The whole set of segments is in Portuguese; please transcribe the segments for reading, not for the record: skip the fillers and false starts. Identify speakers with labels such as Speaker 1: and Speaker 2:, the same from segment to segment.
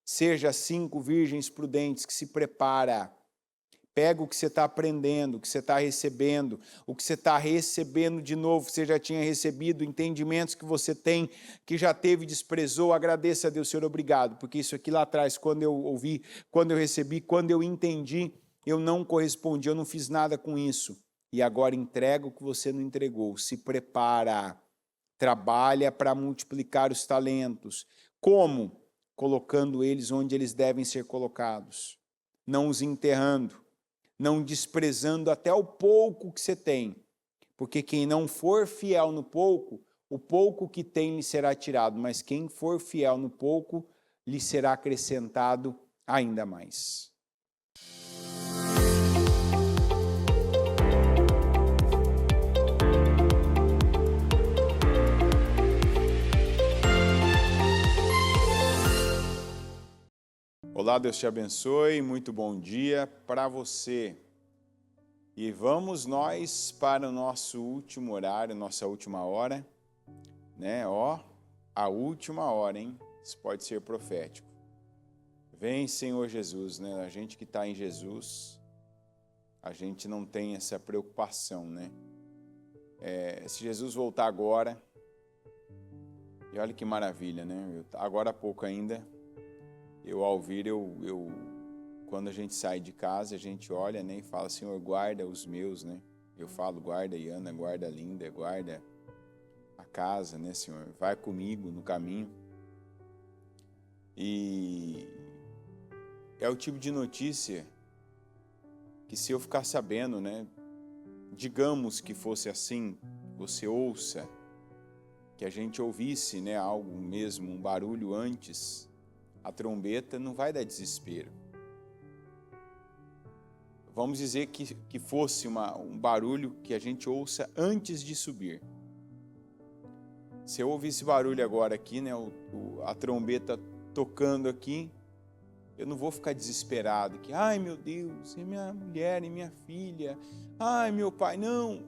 Speaker 1: Seja 5 virgens prudentes que se prepara. Pega o que você está aprendendo, o que você está recebendo, o que você está recebendo de novo, você já tinha recebido, entendimentos que você tem, que já teve, desprezou, agradeça a Deus, Senhor, obrigado, porque isso aqui lá atrás, quando eu ouvi, quando eu recebi, quando eu entendi, eu não correspondi, eu não fiz nada com isso. E agora entrega o que você não entregou, se prepara, trabalha para multiplicar os talentos. Como? Colocando eles onde eles devem ser colocados, não os enterrando, não desprezando até o pouco que você tem, porque quem não for fiel no pouco, o pouco que tem lhe será tirado, mas quem for fiel no pouco, lhe será acrescentado ainda mais. Olá, Deus te abençoe, muito bom dia para você. E vamos nós para o nosso último horário, nossa última hora, né? A última hora, hein? Isso pode ser profético. Vem, Senhor Jesus, né? A gente que está em Jesus, a gente não tem essa preocupação, né? Se Jesus voltar agora, e olha que maravilha, né? Agora há pouco ainda, ao vir, quando a gente sai de casa, a gente olha, né, e fala, Senhor, guarda os meus, né? Eu falo, guarda a Iana, guarda a Linda, guarda a casa, né, Senhor? Vai comigo no caminho. E é o tipo de notícia que, se eu ficar sabendo, né, digamos que fosse assim, você ouça, que a gente ouvisse, né, algo mesmo, um barulho antes, a trombeta, não vai dar desespero. Vamos dizer que fosse um barulho que a gente ouça antes de subir. Se eu ouvir esse barulho agora aqui, né, a trombeta tocando aqui, eu não vou ficar desesperado, que, ai meu Deus, é minha mulher, é minha filha, ai meu pai, não.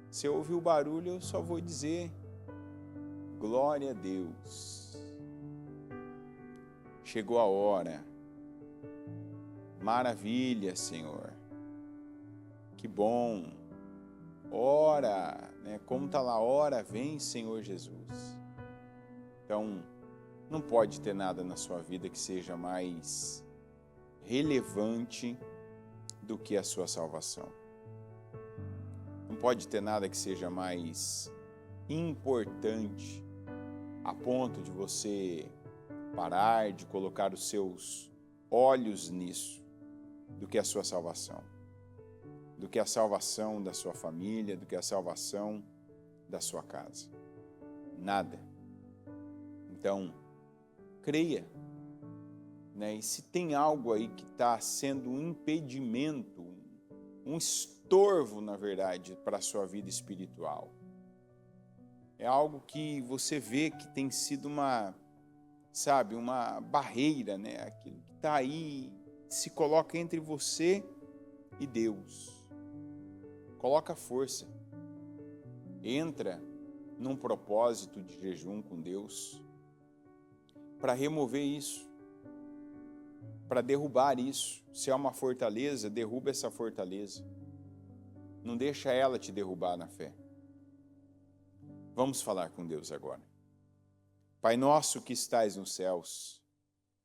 Speaker 1: Se eu ouvir o barulho, eu só vou dizer, glória a Deus. Chegou a hora. Maravilha, Senhor. Que bom. Ora, né? Como está lá, ora, vem, Senhor Jesus. Então, não pode ter nada na sua vida que seja mais relevante do que a sua salvação. Não pode ter nada que seja mais importante a ponto de você parar de colocar os seus olhos nisso, do que a sua salvação, do que a salvação da sua família, do que a salvação da sua casa. Nada. Então, creia, né? E se tem algo aí que está sendo um impedimento, um estorvo, na verdade, para a sua vida espiritual, é algo que você vê que tem sido uma barreira, né? Aquilo que está aí, se coloca entre você e Deus. Coloca força. Entra num propósito de jejum com Deus para remover isso, para derrubar isso. Se é uma fortaleza, derruba essa fortaleza. Não deixa ela te derrubar na fé. Vamos falar com Deus agora. Pai nosso que estais nos céus,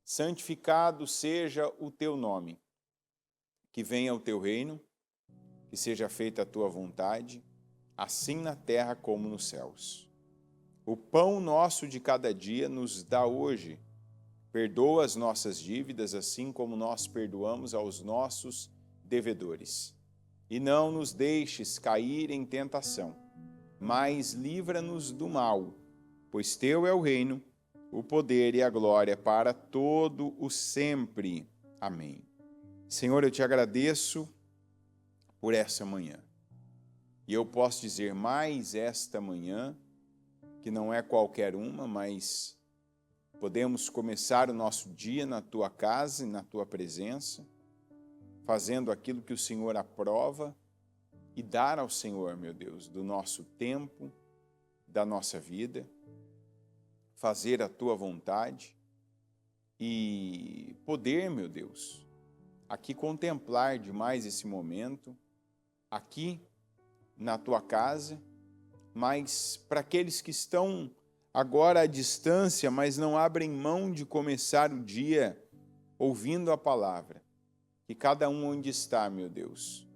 Speaker 1: santificado seja o teu nome. Que venha o teu reino, que seja feita a tua vontade, assim na terra como nos céus. O pão nosso de cada dia nos dá hoje. Perdoa as nossas dívidas, assim como nós perdoamos aos nossos devedores. E não nos deixes cair em tentação, mas livra-nos do mal, pois teu é o reino, o poder e a glória para todo o sempre. Amém. Senhor, eu te agradeço por essa manhã. E eu posso dizer mais esta manhã, que não é qualquer uma, mas podemos começar o nosso dia na tua casa e na tua presença, fazendo aquilo que o Senhor aprova e dar ao Senhor, meu Deus, do nosso tempo, da nossa vida, fazer a tua vontade, e poder, meu Deus, aqui contemplar demais esse momento, aqui na tua casa, mas para aqueles que estão agora à distância, mas não abrem mão de começar o dia ouvindo a palavra, que cada um onde está, meu Deus,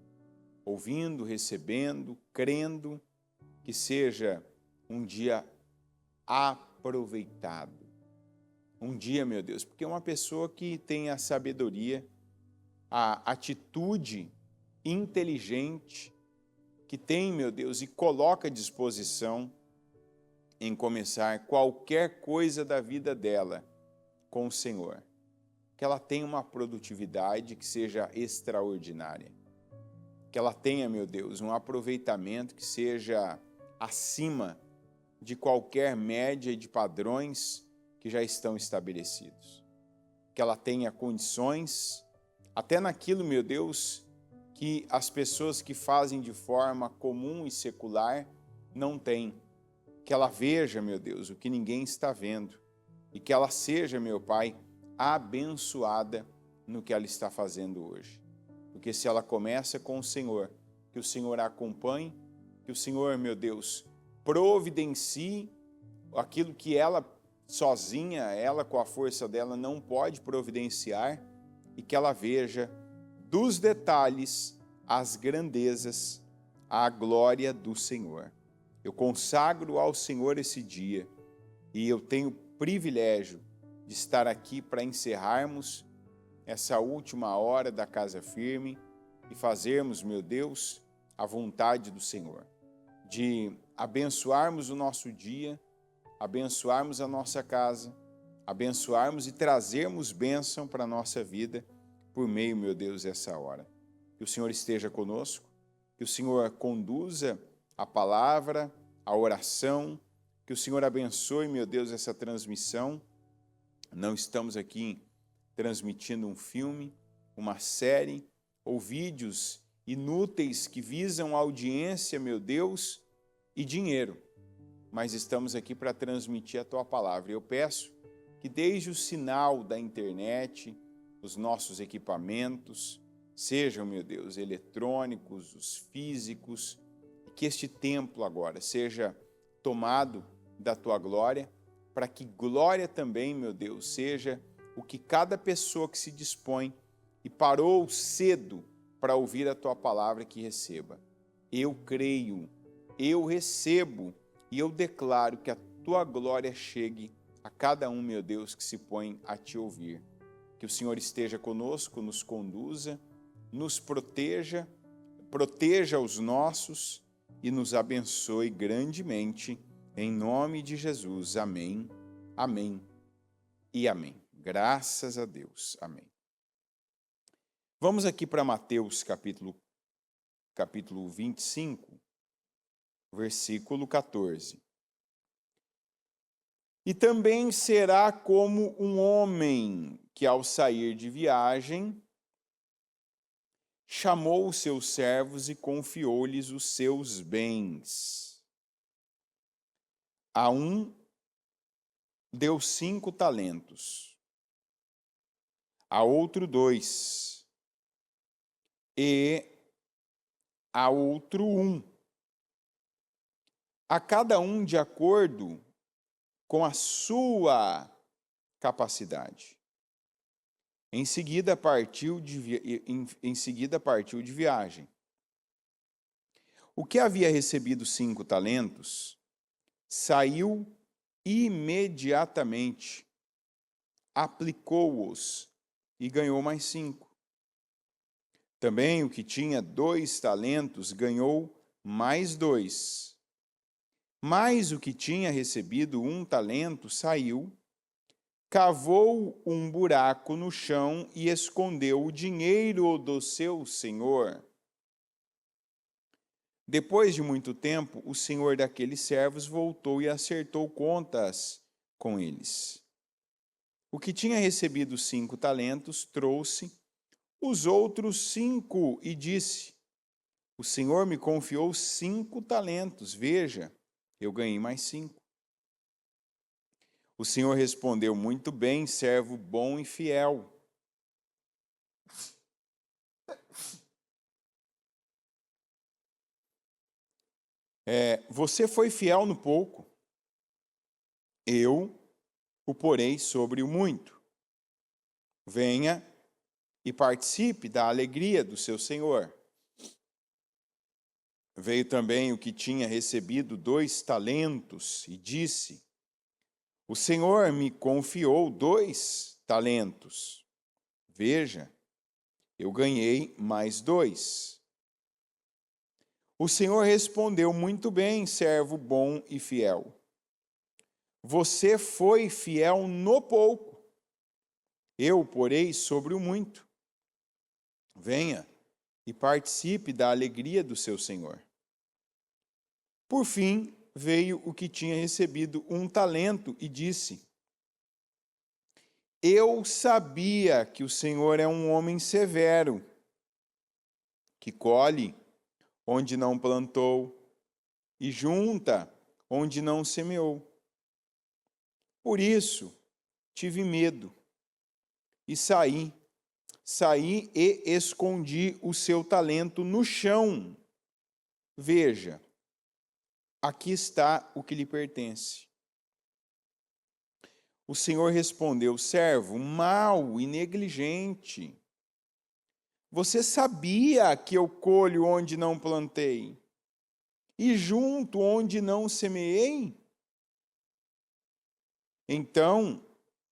Speaker 1: ouvindo, recebendo, crendo, que seja um dia aproveitado. Um dia, meu Deus, porque uma pessoa que tem a sabedoria, a atitude inteligente, que tem, meu Deus, e coloca à disposição em começar qualquer coisa da vida dela com o Senhor. Que ela tenha uma produtividade que seja extraordinária. Que ela tenha, meu Deus, um aproveitamento que seja acima de qualquer média e de padrões que já estão estabelecidos. Que ela tenha condições, até naquilo, meu Deus, que as pessoas que fazem de forma comum e secular não têm. Que ela veja, meu Deus, o que ninguém está vendo. E que ela seja, meu Pai, abençoada no que ela está fazendo hoje. Porque se ela começa com o Senhor, que o Senhor a acompanhe, que o Senhor, meu Deus, providencie aquilo que ela sozinha, ela com a força dela não pode providenciar, e que ela veja dos detalhes as grandezas, a glória do Senhor. Eu consagro ao Senhor esse dia e eu tenho o privilégio de estar aqui para encerrarmos essa última hora da Casa Firme e fazermos, meu Deus, a vontade do Senhor, de abençoarmos o nosso dia, abençoarmos a nossa casa, abençoarmos e trazermos bênção para a nossa vida por meio, meu Deus, dessa hora. Que o Senhor esteja conosco, que o Senhor conduza a palavra, a oração, que o Senhor abençoe, meu Deus, essa transmissão. Não estamos aqui transmitindo um filme, uma série ou vídeos inúteis que visam audiência, meu Deus, e dinheiro, mas estamos aqui para transmitir a Tua palavra. Eu peço que desde o sinal da internet, os nossos equipamentos, sejam, meu Deus, eletrônicos, os físicos, que este templo agora seja tomado da Tua glória, para que glória também, meu Deus, seja o que cada pessoa que se dispõe e parou cedo para ouvir a Tua palavra que receba. Eu creio, eu recebo e eu declaro que a Tua glória chegue a cada um, meu Deus, que se põe a Te ouvir. Que o Senhor esteja conosco, nos conduza, nos proteja, proteja os nossos e nos abençoe grandemente. Em nome de Jesus. Amém, amém e amém. Graças a Deus. Amém. Vamos aqui para Mateus capítulo 25, versículo 14. E também será como um homem que, ao sair de viagem, chamou os seus servos e confiou-lhes os seus bens. A um deu 5 talentos, a outro 2, e a outro 1. A cada um de acordo com a sua capacidade. Em seguida partiu de viagem. O que havia recebido 5 talentos saiu imediatamente, aplicou-os e ganhou mais 5. Também o que tinha 2 talentos ganhou mais 2. Mas o que tinha recebido 1 talento saiu, cavou um buraco no chão e escondeu o dinheiro do seu senhor. Depois de muito tempo, o senhor daqueles servos voltou e acertou contas com eles. O que tinha recebido 5 talentos trouxe os outros 5 e disse: o senhor me confiou 5 talentos, veja, eu ganhei mais 5. O Senhor respondeu: muito bem, servo bom e fiel. Você foi fiel no pouco, eu o porei sobre o muito. Venha e participe da alegria do seu Senhor. Veio também o que tinha recebido 2 talentos e disse: o Senhor me confiou 2 talentos. Veja, eu ganhei mais 2. O Senhor respondeu: muito bem, servo bom e fiel. Você foi fiel no pouco, eu o porei sobre o muito. Venha e participe da alegria do seu Senhor. Por fim, veio o que tinha recebido 1 talento e disse: eu sabia que o Senhor é um homem severo, que colhe onde não plantou e junta onde não semeou. Por isso, tive medo e saí e escondi o seu talento no chão. Veja, aqui está o que lhe pertence. O Senhor respondeu: servo mau e negligente, você sabia que eu colho onde não plantei e junto onde não semeei? Então,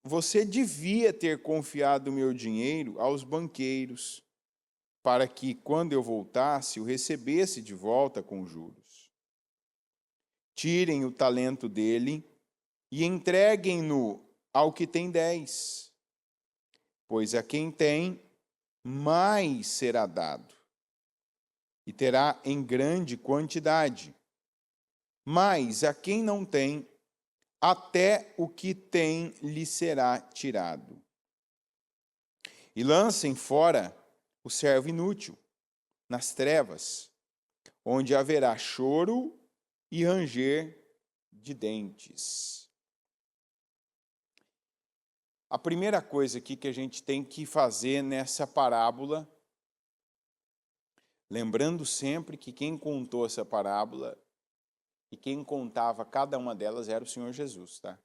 Speaker 1: você devia ter confiado o meu dinheiro aos banqueiros, para que, quando eu voltasse, o recebesse de volta com juros. Tirem o talento dele e entreguem-no ao que tem 10, pois a quem tem, mais será dado, e terá em grande quantidade. Mas a quem não tem, até o que tem lhe será tirado. E lancem fora o servo inútil, nas trevas, onde haverá choro e ranger de dentes. A primeira coisa aqui que a gente tem que fazer nessa parábola, lembrando sempre que quem contou essa parábola e quem contava cada uma delas era o Senhor Jesus, tá?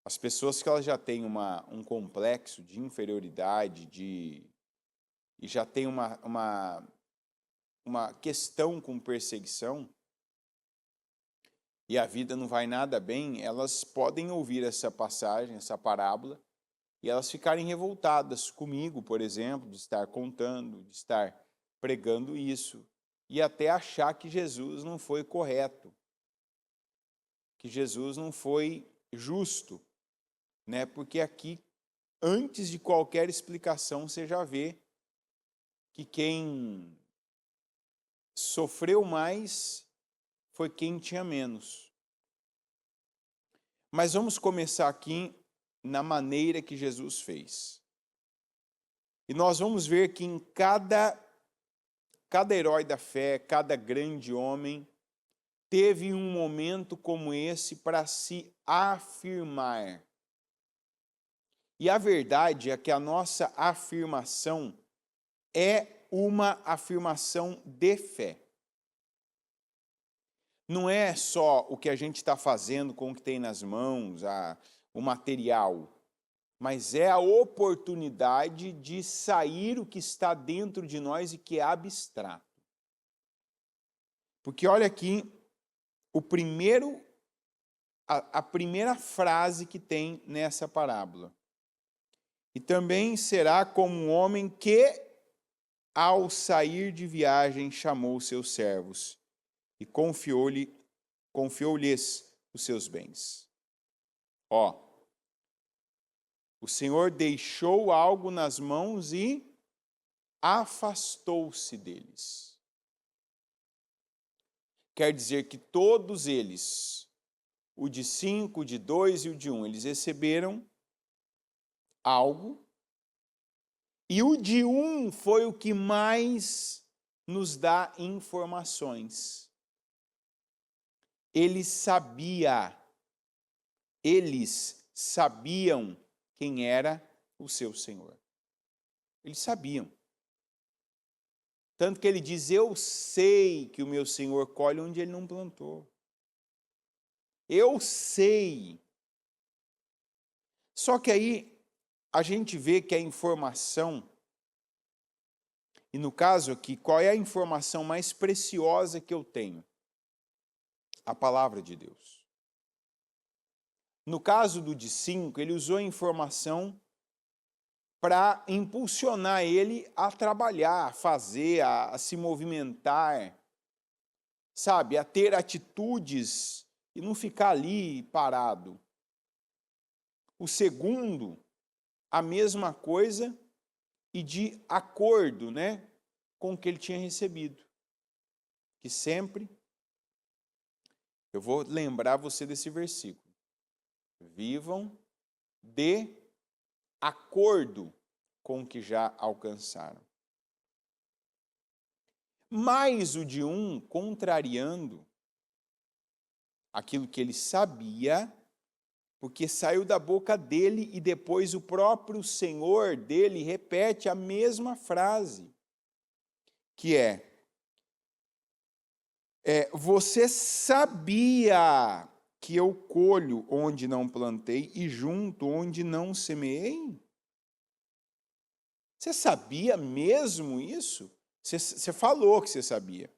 Speaker 1: As pessoas que elas já têm um complexo de inferioridade, e já têm uma questão com perseguição, e a vida não vai nada bem, elas podem ouvir essa passagem, essa parábola, e elas ficarem revoltadas comigo, por exemplo, de estar contando, de estar pregando isso, e até achar que Jesus não foi correto, que Jesus não foi justo, né? Porque aqui, antes de qualquer explicação, você já vê que quem sofreu mais foi quem tinha menos. Mas vamos começar aqui na maneira que Jesus fez. E nós vamos ver que em cada herói da fé, cada grande homem, teve um momento como esse para se afirmar. E a verdade é que a nossa afirmação é uma afirmação de fé. Não é só o que a gente está fazendo com o que tem nas mãos, o material, mas é a oportunidade de sair o que está dentro de nós e que é abstrato. Porque olha aqui, a primeira frase que tem nessa parábola. E também será como um homem que, ao sair de viagem, chamou seus servos e confiou-lhes os seus bens. O Senhor deixou algo nas mãos e afastou-se deles. Quer dizer que todos eles, o de 5, o de 2 e o de 1, eles receberam algo, e o de 1 foi o que mais nos dá informações. Ele sabia eles sabiam quem era o seu Senhor. Eles sabiam. Tanto que ele diz, eu sei que o meu Senhor colhe onde ele não plantou. Eu sei. Só que aí a gente vê que a informação, e no caso aqui, qual é a informação mais preciosa que eu tenho? A palavra de Deus. No caso do de 5, ele usou a informação para impulsionar ele a trabalhar, a fazer, a se movimentar, sabe, a ter atitudes e não ficar ali parado. O segundo, a mesma coisa e de acordo, né, com o que ele tinha recebido. Que sempre, eu vou lembrar você desse versículo, vivam de acordo com o que já alcançaram. Mas o de um, contrariando aquilo que ele sabia, porque saiu da boca dele e depois o próprio Senhor dele repete a mesma frase, que você sabia que eu colho onde não plantei e junto onde não semeei? Você sabia mesmo isso? Você falou que você sabia,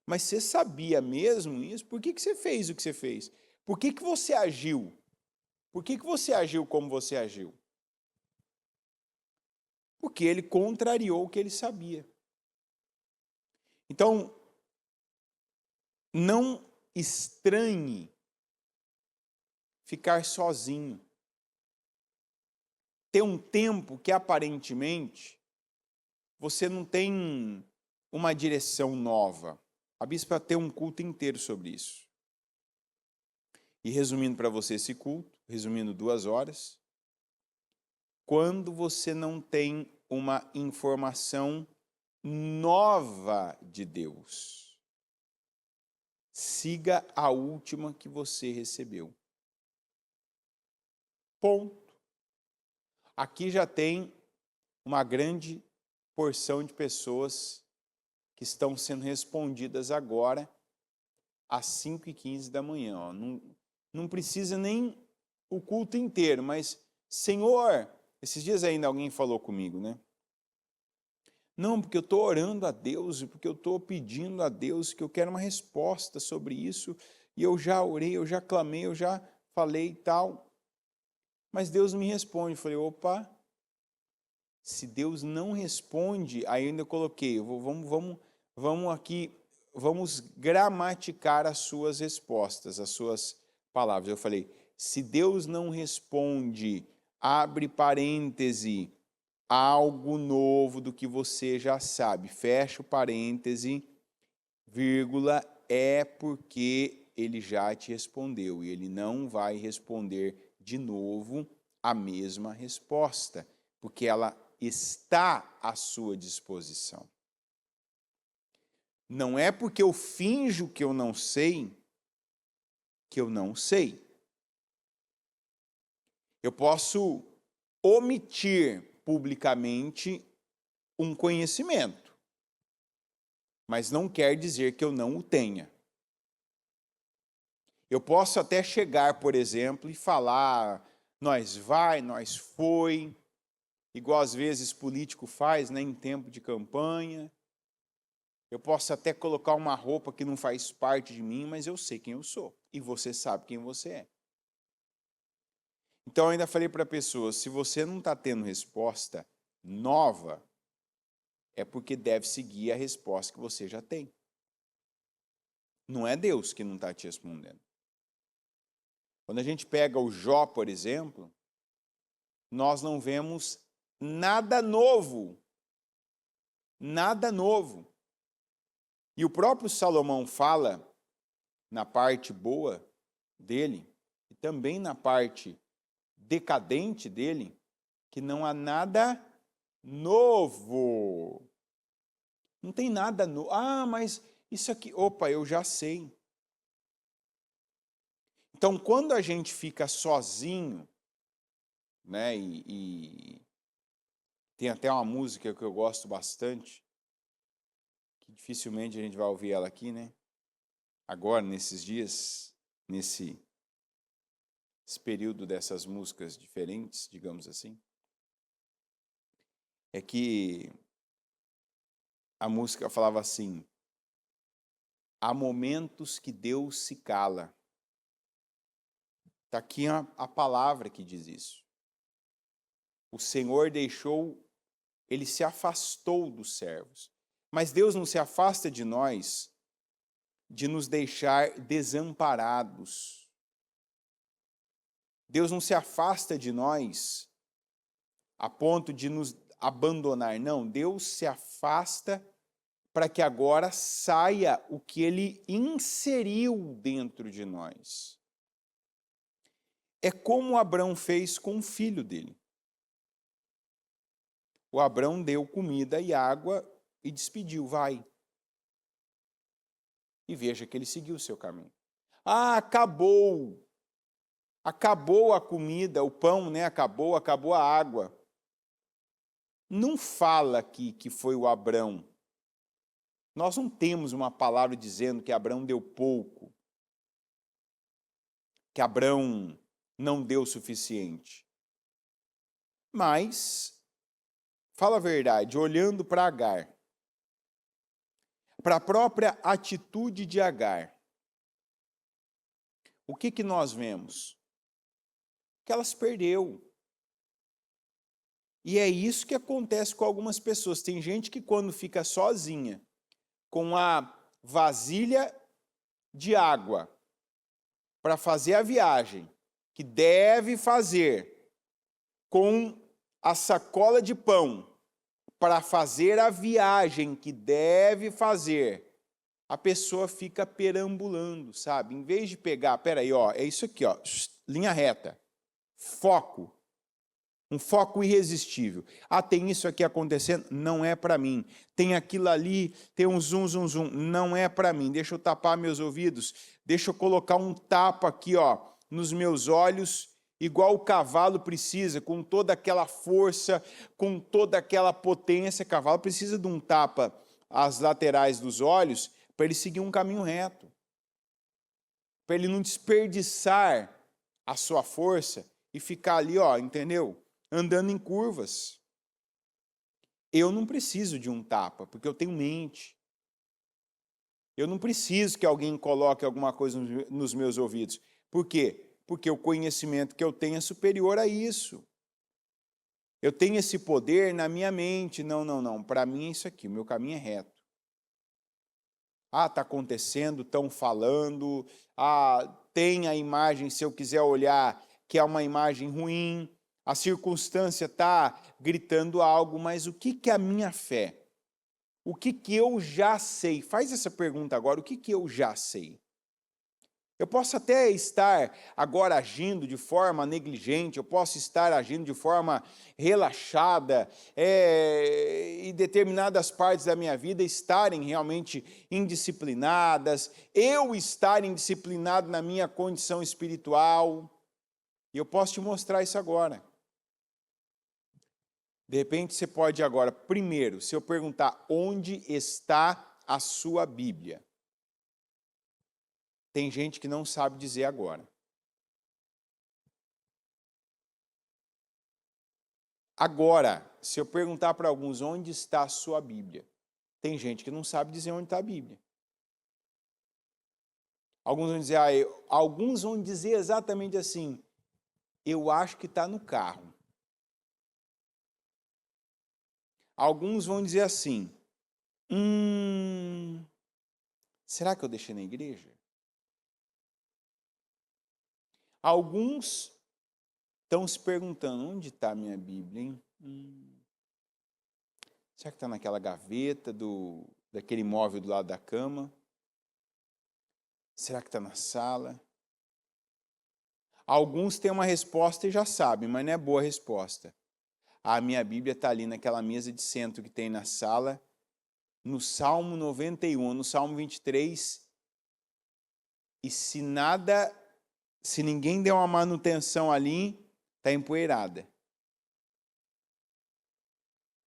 Speaker 1: mas você sabia mesmo isso? Por que você fez o que você fez? Por que você agiu? Por que você agiu como você agiu? Porque ele contrariou o que ele sabia. Então, não estranhe ficar sozinho. Ter um tempo que aparentemente você não tem uma direção nova. A bispa tem um culto inteiro sobre isso. E resumindo para você esse culto, resumindo 2 horas, quando você não tem uma informação nova de Deus, siga a última que você recebeu. Ponto. Aqui já tem uma grande porção de pessoas que estão sendo respondidas agora às 5h15 da manhã. Ó. Não precisa nem o culto inteiro, mas, Senhor, esses dias ainda alguém falou comigo, né? Não, porque eu estou orando a Deus, porque eu estou pedindo a Deus que eu quero uma resposta sobre isso, e eu já orei, eu já clamei, eu já falei e tal, mas Deus não me responde. Eu falei, opa, se Deus não responde, aí eu ainda coloquei, vamos aqui, vamos gramaticar as suas respostas, as suas palavras. Eu falei, se Deus não responde, abre parêntese, algo novo do que você já sabe, fecha o parêntese, vírgula, é porque ele já te respondeu e ele não vai responder de novo a mesma resposta, porque ela está à sua disposição. Não é porque eu finjo que eu não sei, que eu não sei. Eu posso omitir publicamente um conhecimento, mas não quer dizer que eu não o tenha. Eu posso até chegar, por exemplo, e falar, nós vai, nós foi, igual às vezes político faz, né, em tempo de campanha. Eu posso até colocar uma roupa que não faz parte de mim, mas eu sei quem eu sou, e você sabe quem você é. Então, eu ainda falei para a pessoa, se você não está tendo resposta nova, é porque deve seguir a resposta que você já tem. Não é Deus que não está te respondendo. Quando a gente pega o Jó, por exemplo, nós não vemos nada novo. Nada novo. E o próprio Salomão fala, na parte boa dele, e também na parte decadente dele, que não há nada novo. Não tem nada novo. Ah, mas isso aqui, opa, eu já sei. Então, quando a gente fica sozinho, né, e tem até uma música que eu gosto bastante, que dificilmente a gente vai ouvir ela aqui, né? Agora, nesses dias, esse período dessas músicas diferentes, digamos assim, é que a música falava assim: há momentos que Deus se cala. Está aqui a palavra que diz isso. O Senhor deixou, ele se afastou dos servos. Mas Deus não se afasta de nós de nos deixar desamparados. Deus não se afasta de nós a ponto de nos abandonar. Não, Deus se afasta para que agora saia o que ele inseriu dentro de nós. É como Abrão fez com o filho dele. O Abrão deu comida e água e despediu, vai. E veja que ele seguiu o seu caminho. Ah, acabou. Acabou a comida, o pão, né? Acabou a água. Não fala aqui que foi o Abrão. Nós não temos uma palavra dizendo que Abrão deu pouco, que Abrão não deu o suficiente. Mas, fala a verdade, olhando para Agar, para a própria atitude de Agar, o que nós vemos? Que ela se perdeu. E é isso que acontece com algumas pessoas. Tem gente que quando fica sozinha, com a vasilha de água para fazer a viagem que deve fazer, com a sacola de pão para fazer a viagem que deve fazer, a pessoa fica perambulando, sabe? Em vez de pegar, peraí, ó, é isso aqui, ó, linha reta, foco, um foco irresistível. Ah, tem isso aqui acontecendo? Não é para mim. Tem aquilo ali, tem um zoom, zoom, zoom. Não é para mim. Deixa eu tapar meus ouvidos. Deixa eu colocar um tapa aqui, ó, nos meus olhos, igual o cavalo precisa, com toda aquela força, com toda aquela potência. O cavalo precisa de um tapa às laterais dos olhos para ele seguir um caminho reto. Para ele não desperdiçar a sua força e ficar ali, ó, entendeu? Andando em curvas. Eu não preciso de um tapa, porque eu tenho mente. Eu não preciso que alguém coloque alguma coisa nos meus ouvidos. Por quê? Porque o conhecimento que eu tenho é superior a isso. Eu tenho esse poder na minha mente. Não. Para mim é isso aqui, o meu caminho é reto. Ah, está acontecendo, estão falando. Ah, tem a imagem, se eu quiser olhar, que é uma imagem ruim. A circunstância está gritando algo, mas o que é a minha fé? O que eu já sei? Faz essa pergunta agora, o que eu já sei? Eu posso até estar agora agindo de forma negligente, eu posso estar agindo de forma relaxada, e determinadas partes da minha vida estarem realmente indisciplinadas, eu estar indisciplinado na minha condição espiritual, e eu posso te mostrar isso agora. De repente você pode agora, primeiro, se eu perguntar onde está a sua Bíblia, tem gente que não sabe dizer agora. Agora, se eu perguntar para alguns onde está a sua Bíblia, tem gente que não sabe dizer onde está a Bíblia. Alguns vão dizer exatamente assim, eu acho que está no carro. Alguns vão dizer assim, será que eu deixei na igreja? Alguns estão se perguntando, onde está a minha Bíblia, hein? Será que está naquela gaveta daquele móvel do lado da cama? Será que está na sala? Alguns têm uma resposta e já sabem, mas não é boa a resposta. A minha Bíblia está ali naquela mesa de centro que tem na sala, no Salmo 91, no Salmo 23, e se nada se ninguém der uma manutenção ali, está empoeirada.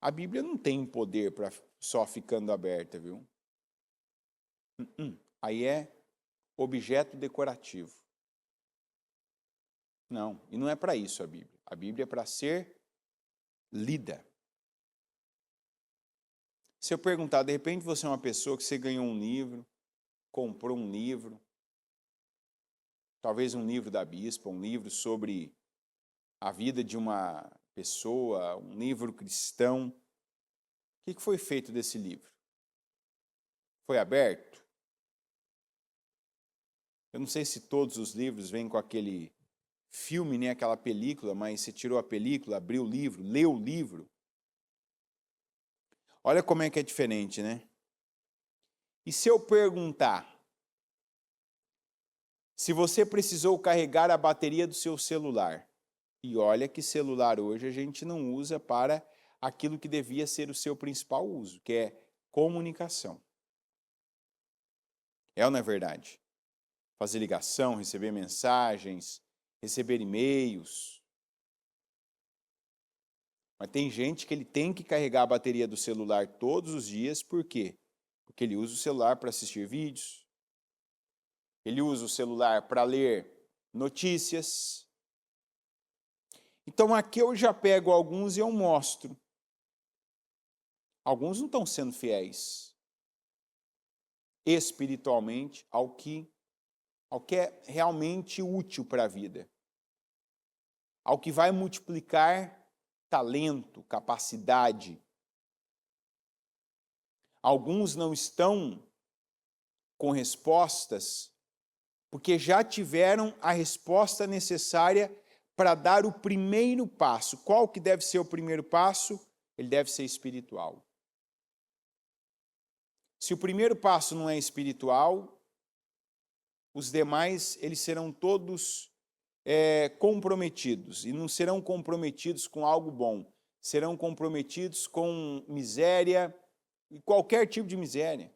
Speaker 1: A Bíblia não tem poder para só ficando aberta, viu? Aí é objeto decorativo. Não, e não é para isso a Bíblia. A Bíblia é para ser lida. Se eu perguntar, de repente você é uma pessoa que você ganhou um livro, comprou um livro, talvez um livro da bispa, um livro sobre a vida de uma pessoa, um livro cristão. O que foi feito desse livro? Foi aberto? Eu não sei se todos os livros vêm com aquele filme, nem aquela película, mas você tirou a película, abriu o livro, leu o livro. Olha como é que é diferente, né? E se eu perguntar, se você precisou carregar a bateria do seu celular, e olha que celular hoje a gente não usa para aquilo que devia ser o seu principal uso, que é comunicação. É ou não é verdade? Fazer ligação, receber mensagens, receber e-mails. Mas tem gente que ele tem que carregar a bateria do celular todos os dias, por quê? Porque ele usa o celular para assistir vídeos, ele usa o celular para ler notícias. Então aqui eu já pego alguns e eu mostro. Alguns não estão sendo fiéis espiritualmente ao que é realmente útil para a vida, ao que vai multiplicar talento, capacidade. Alguns não estão com respostas porque já tiveram a resposta necessária para dar o primeiro passo. Qual que deve ser o primeiro passo? Ele deve ser espiritual. Se o primeiro passo não é espiritual, os demais eles serão todos comprometidos, e não serão comprometidos com algo bom, serão comprometidos com miséria e qualquer tipo de miséria.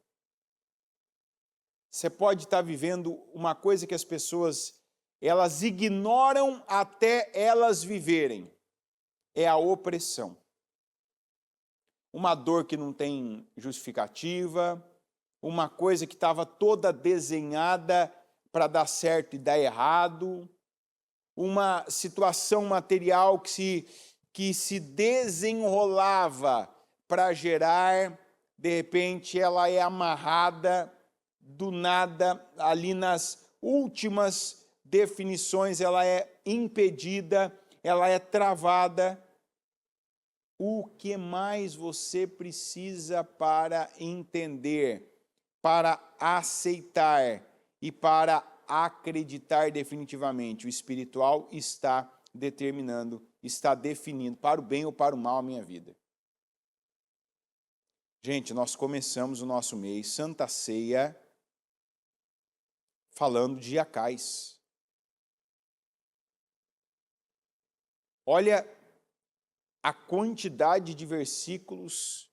Speaker 1: Você pode estar vivendo uma coisa que as pessoas elas ignoram até elas viverem, é a opressão. Uma dor que não tem justificativa, uma coisa que estava toda desenhada para dar certo e dar errado, uma situação material que se desenrolava para gerar, de repente ela é amarrada, do nada, ali nas últimas definições, ela é impedida, ela é travada. O que mais você precisa para entender, para aceitar e para acreditar definitivamente? O espiritual está determinando, está definindo para o bem ou para o mal a minha vida. Gente, nós começamos o nosso mês Santa Ceia falando de Acais. Olha a quantidade de versículos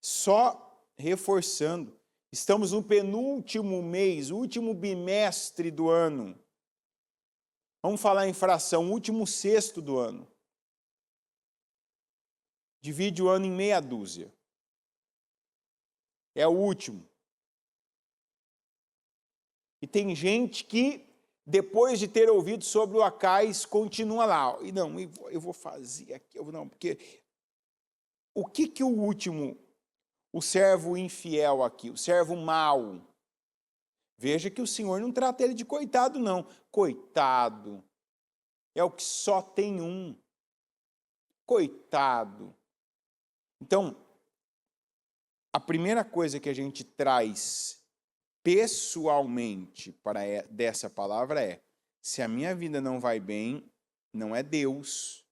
Speaker 1: só reforçando. Estamos no penúltimo mês, último bimestre do ano. Vamos falar em fração, último sexto do ano. Divide o ano em meia dúzia. É o último. E tem gente que, depois de ter ouvido sobre o Acais, continua lá. E não, eu vou fazer aqui, não, porque o que o último, o servo infiel aqui, o servo mau, veja que o Senhor não trata ele de coitado, não. Coitado é o que só tem um. Coitado. Então, a primeira coisa que a gente traz pessoalmente para dessa palavra é: se a minha vida não vai bem, não é Deus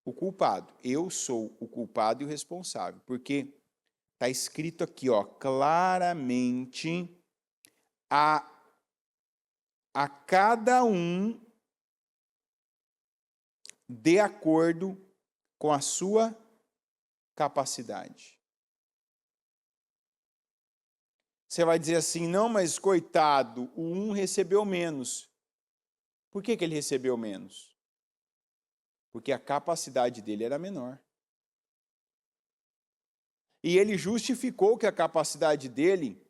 Speaker 1: o culpado. Eu sou o culpado e o responsável, porque está escrito aqui, ó, claramente, a cada um de acordo com a sua capacidade. Você vai dizer assim, não, mas coitado, o um recebeu menos. Por que ele recebeu menos? Porque a capacidade dele era menor. E ele justificou que a capacidade dele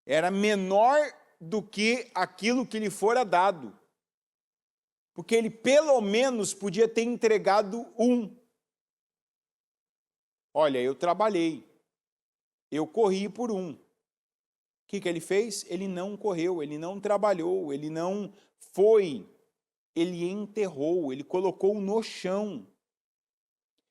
Speaker 1: era menor do que aquilo que lhe fora dado. Porque ele pelo menos podia ter entregado um. Olha, eu trabalhei, eu corri por um. O que ele fez? Ele não correu, ele não trabalhou, ele não foi, ele enterrou, ele colocou no chão.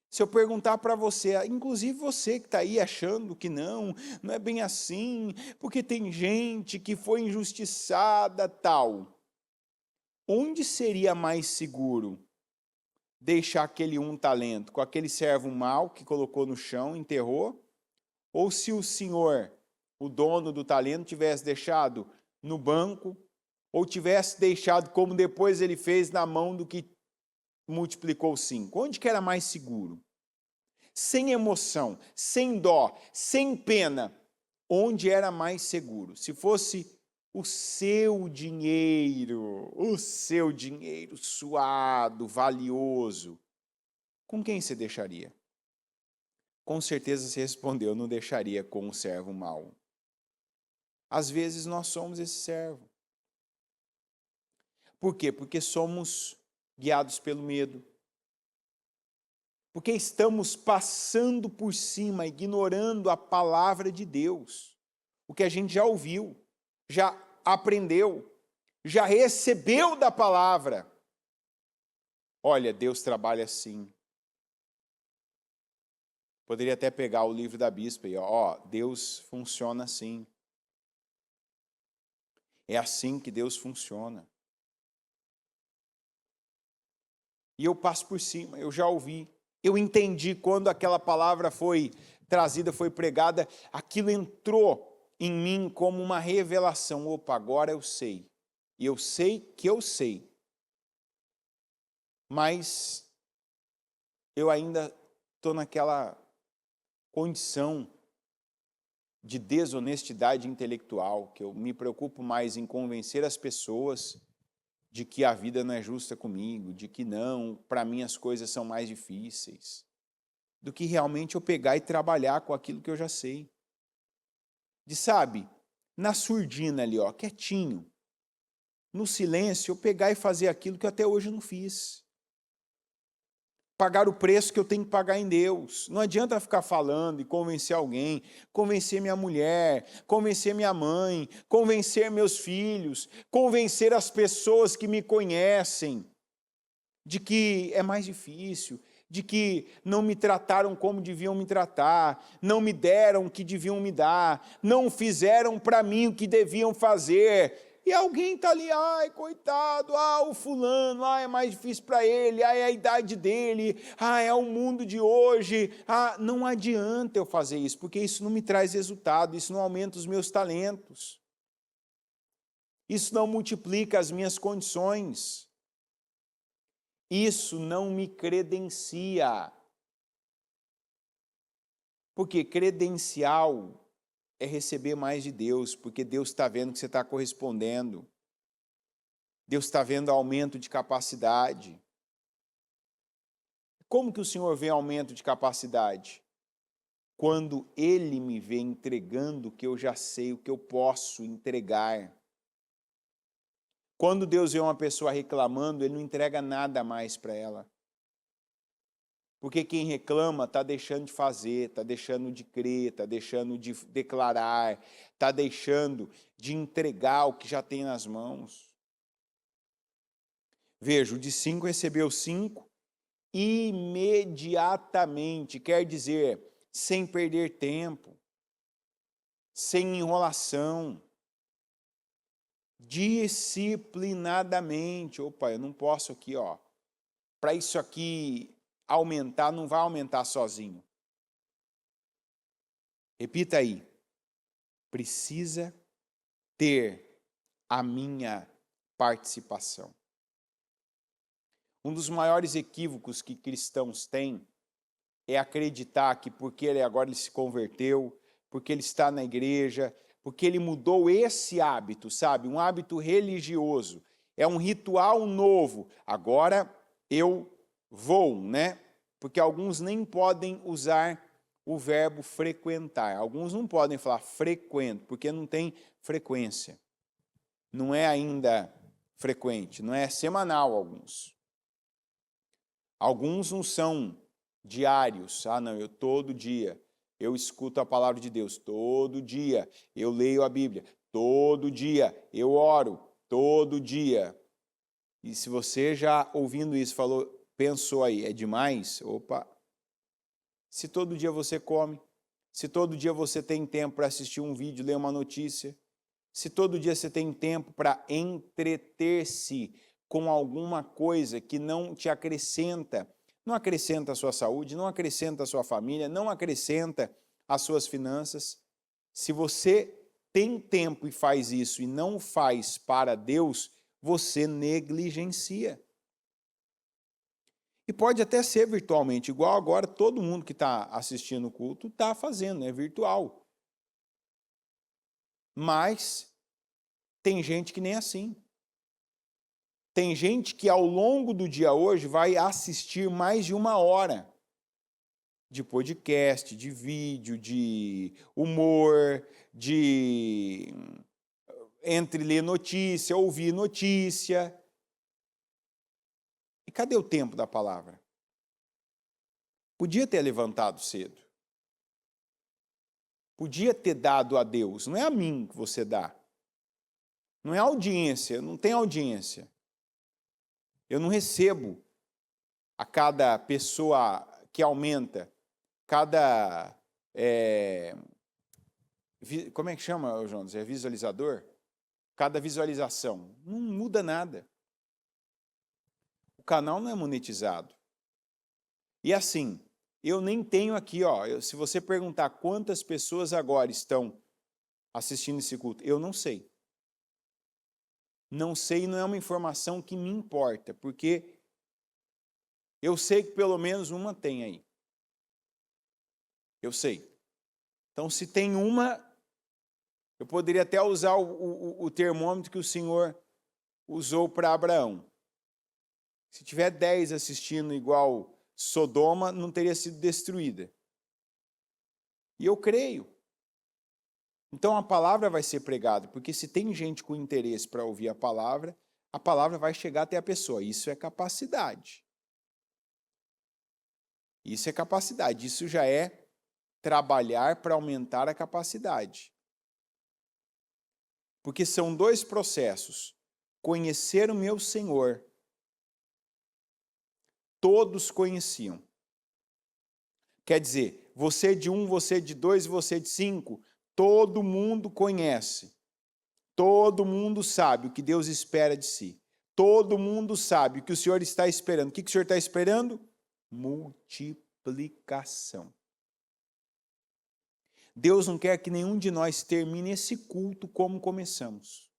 Speaker 1: Se eu perguntar para você, inclusive você que está aí achando que não é bem assim, porque tem gente que foi injustiçada, tal. Onde seria mais seguro deixar aquele um talento com aquele servo mau que colocou no chão, enterrou? Ou se o senhor, o dono do talento, tivesse deixado no banco, ou tivesse deixado como depois ele fez na mão do que multiplicou 5? Onde que era mais seguro? Sem emoção, sem dó, sem pena. Onde era mais seguro? Se fosse o seu dinheiro suado, valioso, com quem você deixaria? Com certeza você respondeu, não deixaria com um servo mau. Às vezes nós somos esse servo. Por quê? Porque somos guiados pelo medo. Porque estamos passando por cima, ignorando a palavra de Deus. O que a gente já ouviu, já aprendeu, já recebeu da palavra. Olha, Deus trabalha assim. Poderia até pegar o livro da bispa e Deus funciona assim. É assim que Deus funciona. E eu passo por cima, eu já ouvi. Eu entendi quando aquela palavra foi trazida, foi pregada, aquilo entrou em mim como uma revelação. Opa, agora eu sei. E eu sei que eu sei. Mas eu ainda estou naquela condição de desonestidade intelectual, que eu me preocupo mais em convencer as pessoas de que a vida não é justa comigo, de que não, para mim as coisas são mais difíceis, do que realmente eu pegar e trabalhar com aquilo que eu já sei. Sabe, na surdina ali, quietinho, no silêncio, eu pegar e fazer aquilo que até hoje eu não fiz. Pagar o preço que eu tenho que pagar em Deus. Não adianta ficar falando e convencer alguém, convencer minha mulher, convencer minha mãe, convencer meus filhos, convencer as pessoas que me conhecem de que é mais difícil, de que não me trataram como deviam me tratar, não me deram o que deviam me dar, não fizeram para mim o que deviam fazer. E alguém está ali, ai, coitado, o fulano, é mais difícil para ele, é a idade dele, é o mundo de hoje. Não adianta eu fazer isso, porque isso não me traz resultado, isso não aumenta os meus talentos. Isso não multiplica as minhas condições. Isso não me credencia. Porque credencial é receber mais de Deus, porque Deus está vendo que você está correspondendo. Deus está vendo aumento de capacidade. Como que o Senhor vê aumento de capacidade? Quando Ele me vê entregando o que eu já sei, o que eu posso entregar. Quando Deus vê uma pessoa reclamando, Ele não entrega nada mais para ela. Porque quem reclama está deixando de fazer, está deixando de crer, está deixando de declarar, está deixando de entregar o que já tem nas mãos. Veja, o de 5 recebeu 5 imediatamente, quer dizer, sem perder tempo, sem enrolação, disciplinadamente. Opa, eu não posso aqui, para isso aqui aumentar, não vai aumentar sozinho. Repita aí. Precisa ter a minha participação. Um dos maiores equívocos que cristãos têm é acreditar que porque ele se converteu, porque ele está na igreja, porque ele mudou esse hábito, sabe? Um hábito religioso. é um ritual novo. Agora eu vou, né? Porque alguns nem podem usar o verbo frequentar. Alguns não podem falar frequento, porque não tem frequência. Não é ainda frequente, não é semanal alguns. Alguns não são diários. Ah, não, eu todo dia eu escuto a palavra de Deus, todo dia eu leio a Bíblia, todo dia eu oro, todo dia. E se você já ouvindo isso pensou aí, é demais? Opa! Se todo dia você come, se todo dia você tem tempo para assistir um vídeo, ler uma notícia, se todo dia você tem tempo para entreter-se com alguma coisa que não te acrescenta, não acrescenta a sua saúde, não acrescenta a sua família, não acrescenta as suas finanças, se você tem tempo e faz isso e não faz para Deus, você negligencia. E pode até ser virtualmente, igual agora todo mundo que está assistindo o culto está fazendo, é virtual. Mas tem gente que nem assim. Tem gente que ao longo do dia hoje vai assistir mais de 1 hora de podcast, de vídeo, de humor, entre ler notícia, ouvir notícia. E cadê o tempo da palavra? Podia ter levantado cedo. Podia ter dado a Deus. Não é a mim que você dá. Não é audiência, não tem audiência. Eu não recebo a cada pessoa que aumenta, como é que chama, Jonas? É visualizador? Cada visualização. Não muda nada. O canal não é monetizado. E assim, eu nem tenho aqui, se você perguntar quantas pessoas agora estão assistindo esse culto, eu não sei. Não sei, não é uma informação que me importa, porque eu sei que pelo menos uma tem aí. Eu sei. Então, se tem uma, eu poderia até usar o termômetro que o Senhor usou para Abraão. Se tiver 10 assistindo igual Sodoma, não teria sido destruída. E eu creio. Então a palavra vai ser pregada, porque se tem gente com interesse para ouvir a palavra vai chegar até a pessoa. Isso é capacidade. Isso é capacidade. Isso já é trabalhar para aumentar a capacidade. Porque são 2 processos. Conhecer o meu Senhor. Todos conheciam. Quer dizer, você de 1, você de 2, você de 5, todo mundo conhece. Todo mundo sabe o que Deus espera de si. Todo mundo sabe o que o Senhor está esperando. O que o Senhor está esperando? Multiplicação. Deus não quer que nenhum de nós termine esse culto como começamos.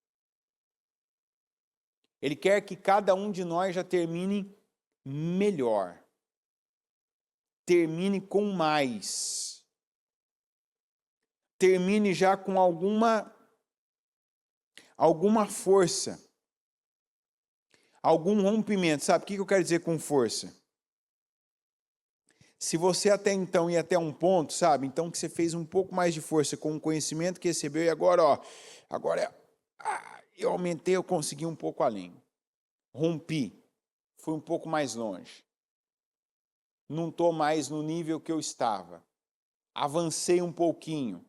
Speaker 1: Ele quer que cada um de nós já termine melhor. Termine com mais. Termine já com alguma força. Algum rompimento. Sabe o que eu quero dizer com força? Se você até então ia até um ponto, sabe? Então que você fez um pouco mais de força com o conhecimento que recebeu e agora, eu aumentei, eu consegui um pouco além. Rompi, fui um pouco mais longe. Não estou mais no nível que eu estava. Avancei um pouquinho.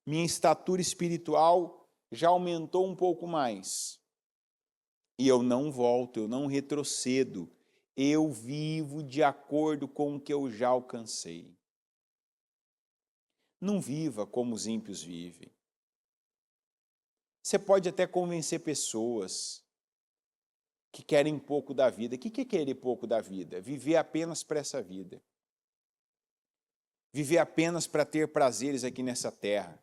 Speaker 1: Minha estatura espiritual já aumentou um pouco mais. E eu não volto, eu não retrocedo. Eu vivo de acordo com o que eu já alcancei. Não viva como os ímpios vivem. Você pode até convencer pessoas que querem pouco da vida. O que é querer pouco da vida? Viver apenas para essa vida. Viver apenas para ter prazeres aqui nessa terra.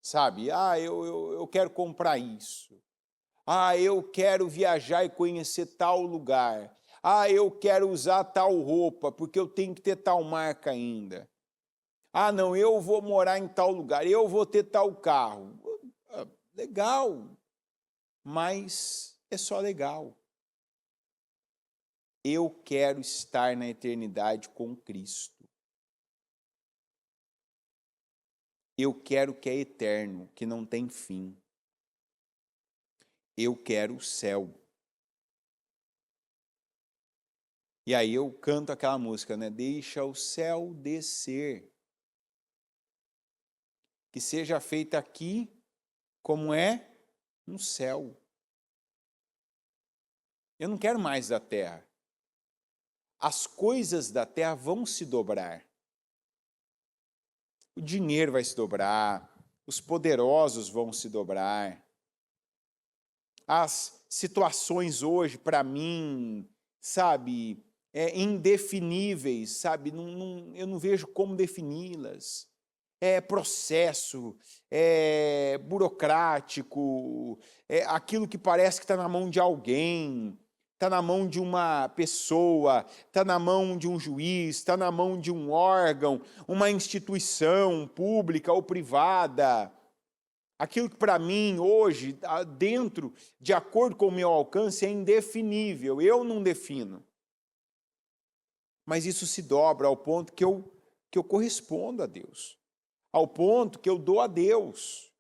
Speaker 1: Sabe? Eu quero comprar isso. Eu quero viajar e conhecer tal lugar. Eu quero usar tal roupa, porque eu tenho que ter tal marca ainda. Não, eu vou morar em tal lugar, eu vou ter tal carro. Legal. mas é só legal. Eu quero estar na eternidade com Cristo. Eu quero o que é eterno, que não tem fim. Eu quero o céu. E aí eu canto aquela música, né? Deixa o céu descer. Que seja feita aqui como é no céu. Eu não quero mais da terra. As coisas da terra vão se dobrar. O dinheiro vai se dobrar, os poderosos vão se dobrar. As situações hoje, para mim, sabe, indefiníveis, sabe, eu não vejo como defini-las. É processo, é burocrático, é aquilo que parece que está na mão de alguém, está na mão de uma pessoa, está na mão de um juiz, está na mão de um órgão, uma instituição pública ou privada. Aquilo que para mim hoje, dentro, de acordo com o meu alcance, é indefinível, eu não defino. Mas isso se dobra ao ponto que eu correspondo a Deus, ao ponto que eu dou a Deus,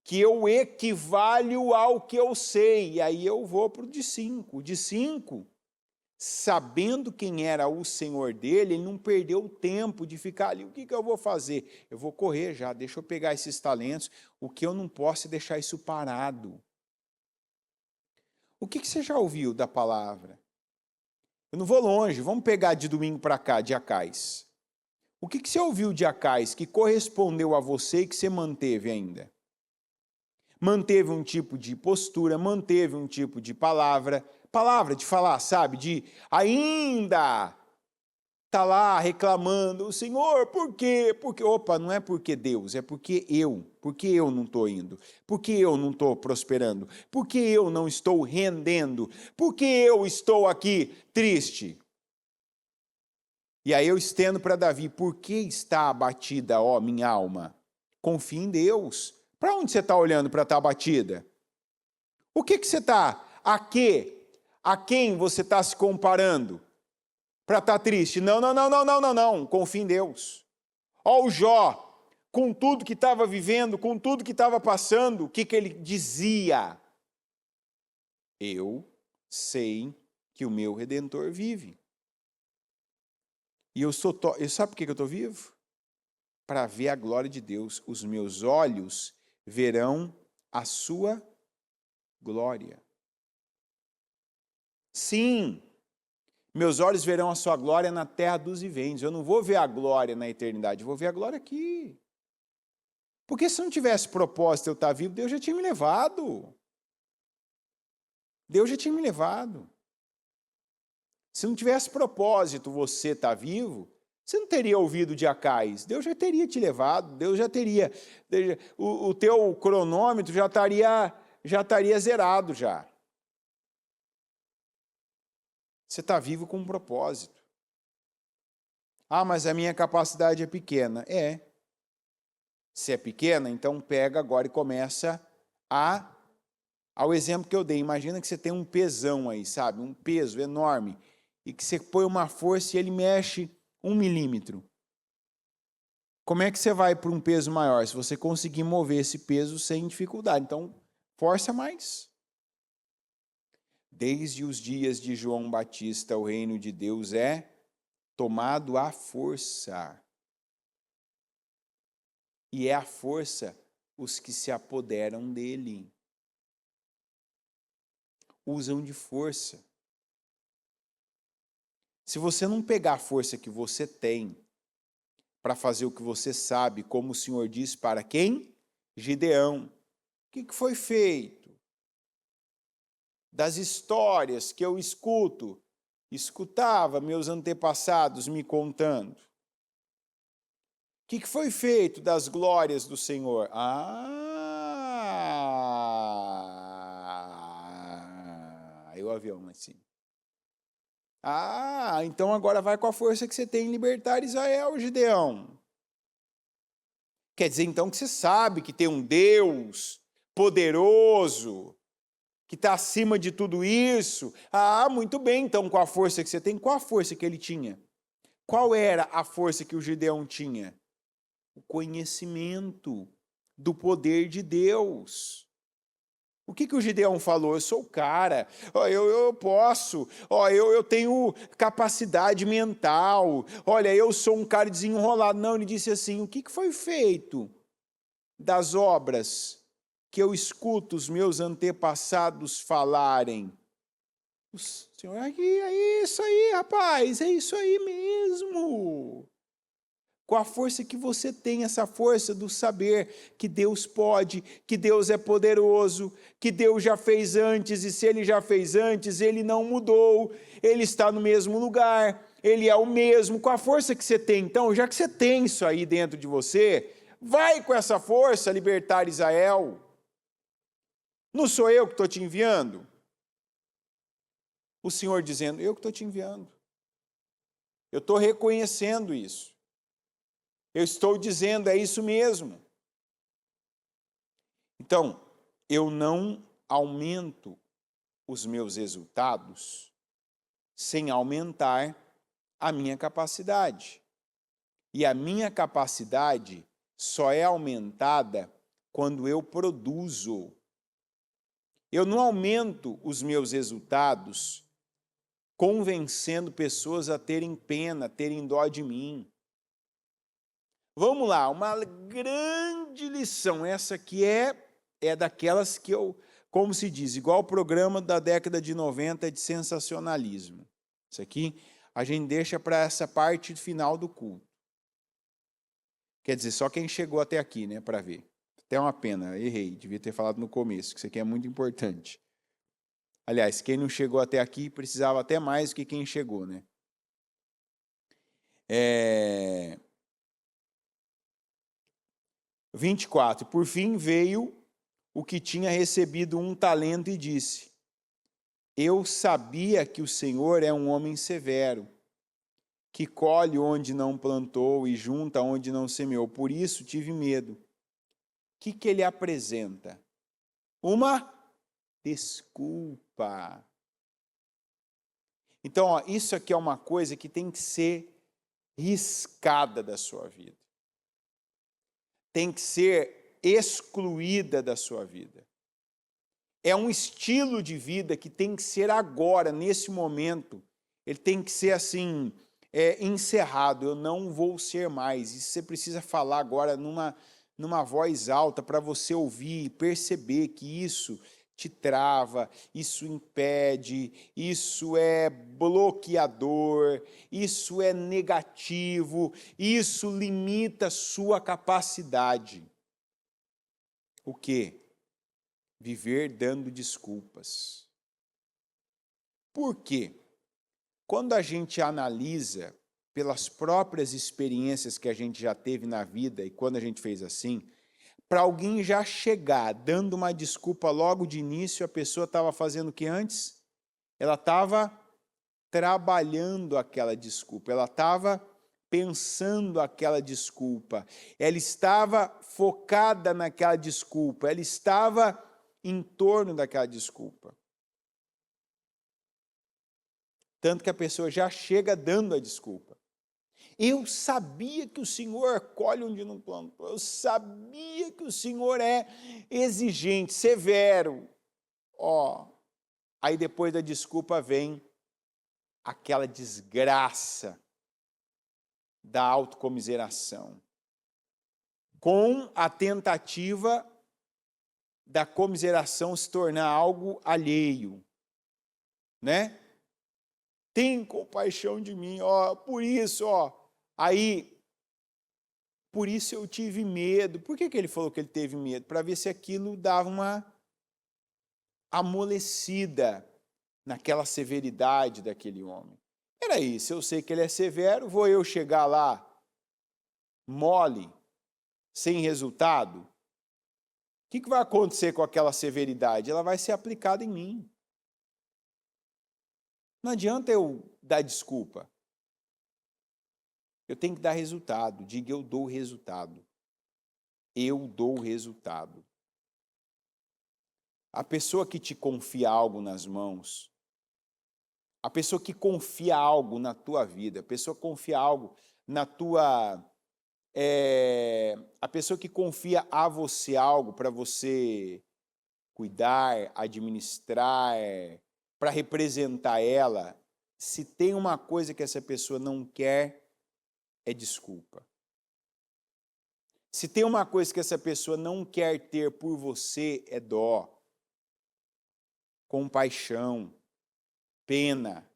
Speaker 1: que eu equivalho ao que eu sei, e aí eu vou para o de 5. De 5, sabendo quem era o Senhor dele, ele não perdeu o tempo de ficar ali, o que eu vou fazer? Eu vou correr já, deixa eu pegar esses talentos, o que eu não posso é deixar isso parado. O que você já ouviu da palavra? Eu não vou longe, vamos pegar de domingo para cá, de Acais. O que você ouviu de Acais que correspondeu a você e que você manteve ainda? Manteve um tipo de postura, manteve um tipo de palavra de falar, sabe, de ainda tá lá reclamando, o Senhor, por quê? Porque, opa, não é porque Deus, é porque eu não estou indo, porque eu não estou prosperando, porque eu não estou rendendo, porque eu estou aqui triste. E aí eu estendo para Davi, por que está abatida, ó minha alma? Confia em Deus. Para onde você está olhando para estar abatida? O que você está? A quem você está se comparando para estar triste? Não. Confia em Deus. Ó o Jó, com tudo que estava vivendo, com tudo que estava passando, o que ele dizia? Eu sei que o meu Redentor vive. E sabe por que eu estou vivo? Para ver a glória de Deus. Os meus olhos verão a sua glória. Sim, meus olhos verão a sua glória na terra dos viventes. Eu não vou ver a glória na eternidade, eu vou ver a glória aqui. Porque se não tivesse propósito eu estar vivo, Deus já tinha me levado. Deus já tinha me levado. Se não tivesse propósito você estar vivo, você não teria ouvido de Acais. Deus já teria te levado, Deus já teria. O teu cronômetro já estaria zerado já. Você está vivo com um propósito. Ah, mas a minha capacidade é pequena. É. Se é pequena, então pega agora e começa ao exemplo que eu dei. Imagina que você tem um pesão aí, sabe? Um peso enorme. E que você põe uma força e ele mexe 1 milímetro. Como é que você vai para um peso maior? Se você conseguir mover esse peso sem dificuldade. Então, força mais. Desde os dias de João Batista, o reino de Deus é tomado à força. E é a força os que se apoderam dele. Usam de força. Se você não pegar a força que você tem para fazer o que você sabe, como o Senhor disse para quem? Gideão. O que foi feito? Das histórias que eu escutava meus antepassados me contando. O que foi feito das glórias do Senhor? Aí o avião lá em cima. Então agora vai com a força que você tem em libertar Israel, Gideão. Quer dizer então que você sabe que tem um Deus poderoso, que está acima de tudo isso. Ah, muito bem, então com a força que você tem, qual a força que ele tinha? Qual era a força que o Gideão tinha? O conhecimento do poder de Deus. O que o Gideão falou? Eu sou o cara, eu posso, eu tenho capacidade mental, olha, eu sou um cara desenrolado. Não, ele disse assim, o que foi feito das obras que eu escuto os meus antepassados falarem? O Senhor, é isso aí, rapaz, é isso aí mesmo. Com a força que você tem, essa força do saber que Deus pode, que Deus é poderoso, que Deus já fez antes, e se Ele já fez antes, Ele não mudou, Ele está no mesmo lugar, Ele é o mesmo, com a força que você tem. Então, já que você tem isso aí dentro de você, vai com essa força libertar Israel. Não sou eu que estou te enviando? O Senhor dizendo, eu que estou te enviando. Eu estou reconhecendo isso. Eu estou dizendo, é isso mesmo. Então, eu não aumento os meus resultados sem aumentar a minha capacidade. E a minha capacidade só é aumentada quando eu produzo. Eu não aumento os meus resultados convencendo pessoas a terem pena, terem dó de mim. Vamos lá, uma grande lição, essa aqui é daquelas que eu, como se diz, igual o programa da década de 90 de sensacionalismo. Isso aqui a gente deixa para essa parte final do culto. Quer dizer, só quem chegou até aqui, né, para ver. Até uma pena, errei, devia ter falado no começo, que isso aqui é muito importante. Aliás, quem não chegou até aqui precisava até mais do que quem chegou, né? 24. Por fim veio o que tinha recebido um talento e disse, eu sabia que o Senhor é um homem severo, que colhe onde não plantou e junta onde não semeou. Por isso tive medo. O que ele apresenta? Uma desculpa. Então, isso aqui é uma coisa que tem que ser riscada da sua vida. Tem que ser excluída da sua vida. É um estilo de vida que tem que ser agora, nesse momento. Ele tem que ser assim, encerrado. Eu não vou ser mais. Isso você precisa falar agora numa voz alta para você ouvir e perceber que isso te trava, isso impede, isso é bloqueador, isso é negativo, isso limita a sua capacidade. O quê? Viver dando desculpas. Por quê? Quando a gente analisa pelas próprias experiências que a gente já teve na vida e quando a gente fez assim, para alguém já chegar dando uma desculpa logo de início, a pessoa estava fazendo o que antes? Ela estava trabalhando aquela desculpa, ela estava pensando aquela desculpa, ela estava focada naquela desculpa, ela estava em torno daquela desculpa. Tanto que a pessoa já chega dando a desculpa. Eu sabia que o Senhor colhe onde não plantou, eu sabia que o Senhor é exigente, severo. Aí depois da desculpa vem aquela desgraça da autocomiseração, com a tentativa da comiseração se tornar algo alheio, né? Tem compaixão de mim, por isso, aí, por isso eu tive medo. Por que ele falou que ele teve medo? Para ver se aquilo dava uma amolecida naquela severidade daquele homem. Peraí, se eu sei que ele é severo, vou eu chegar lá mole, sem resultado? O que vai acontecer com aquela severidade? Ela vai ser aplicada em mim. Não adianta eu dar desculpa. Eu tenho que dar resultado. Diga, eu dou resultado. Eu dou resultado. A pessoa que te confia algo nas mãos, a pessoa que confia algo na tua vida, a pessoa que confia algo na tua... a pessoa que confia a você algo para você cuidar, administrar, para representar ela, se tem uma coisa que essa pessoa não quer, é desculpa. Se tem uma coisa que essa pessoa não quer ter por você, é dó, compaixão, pena.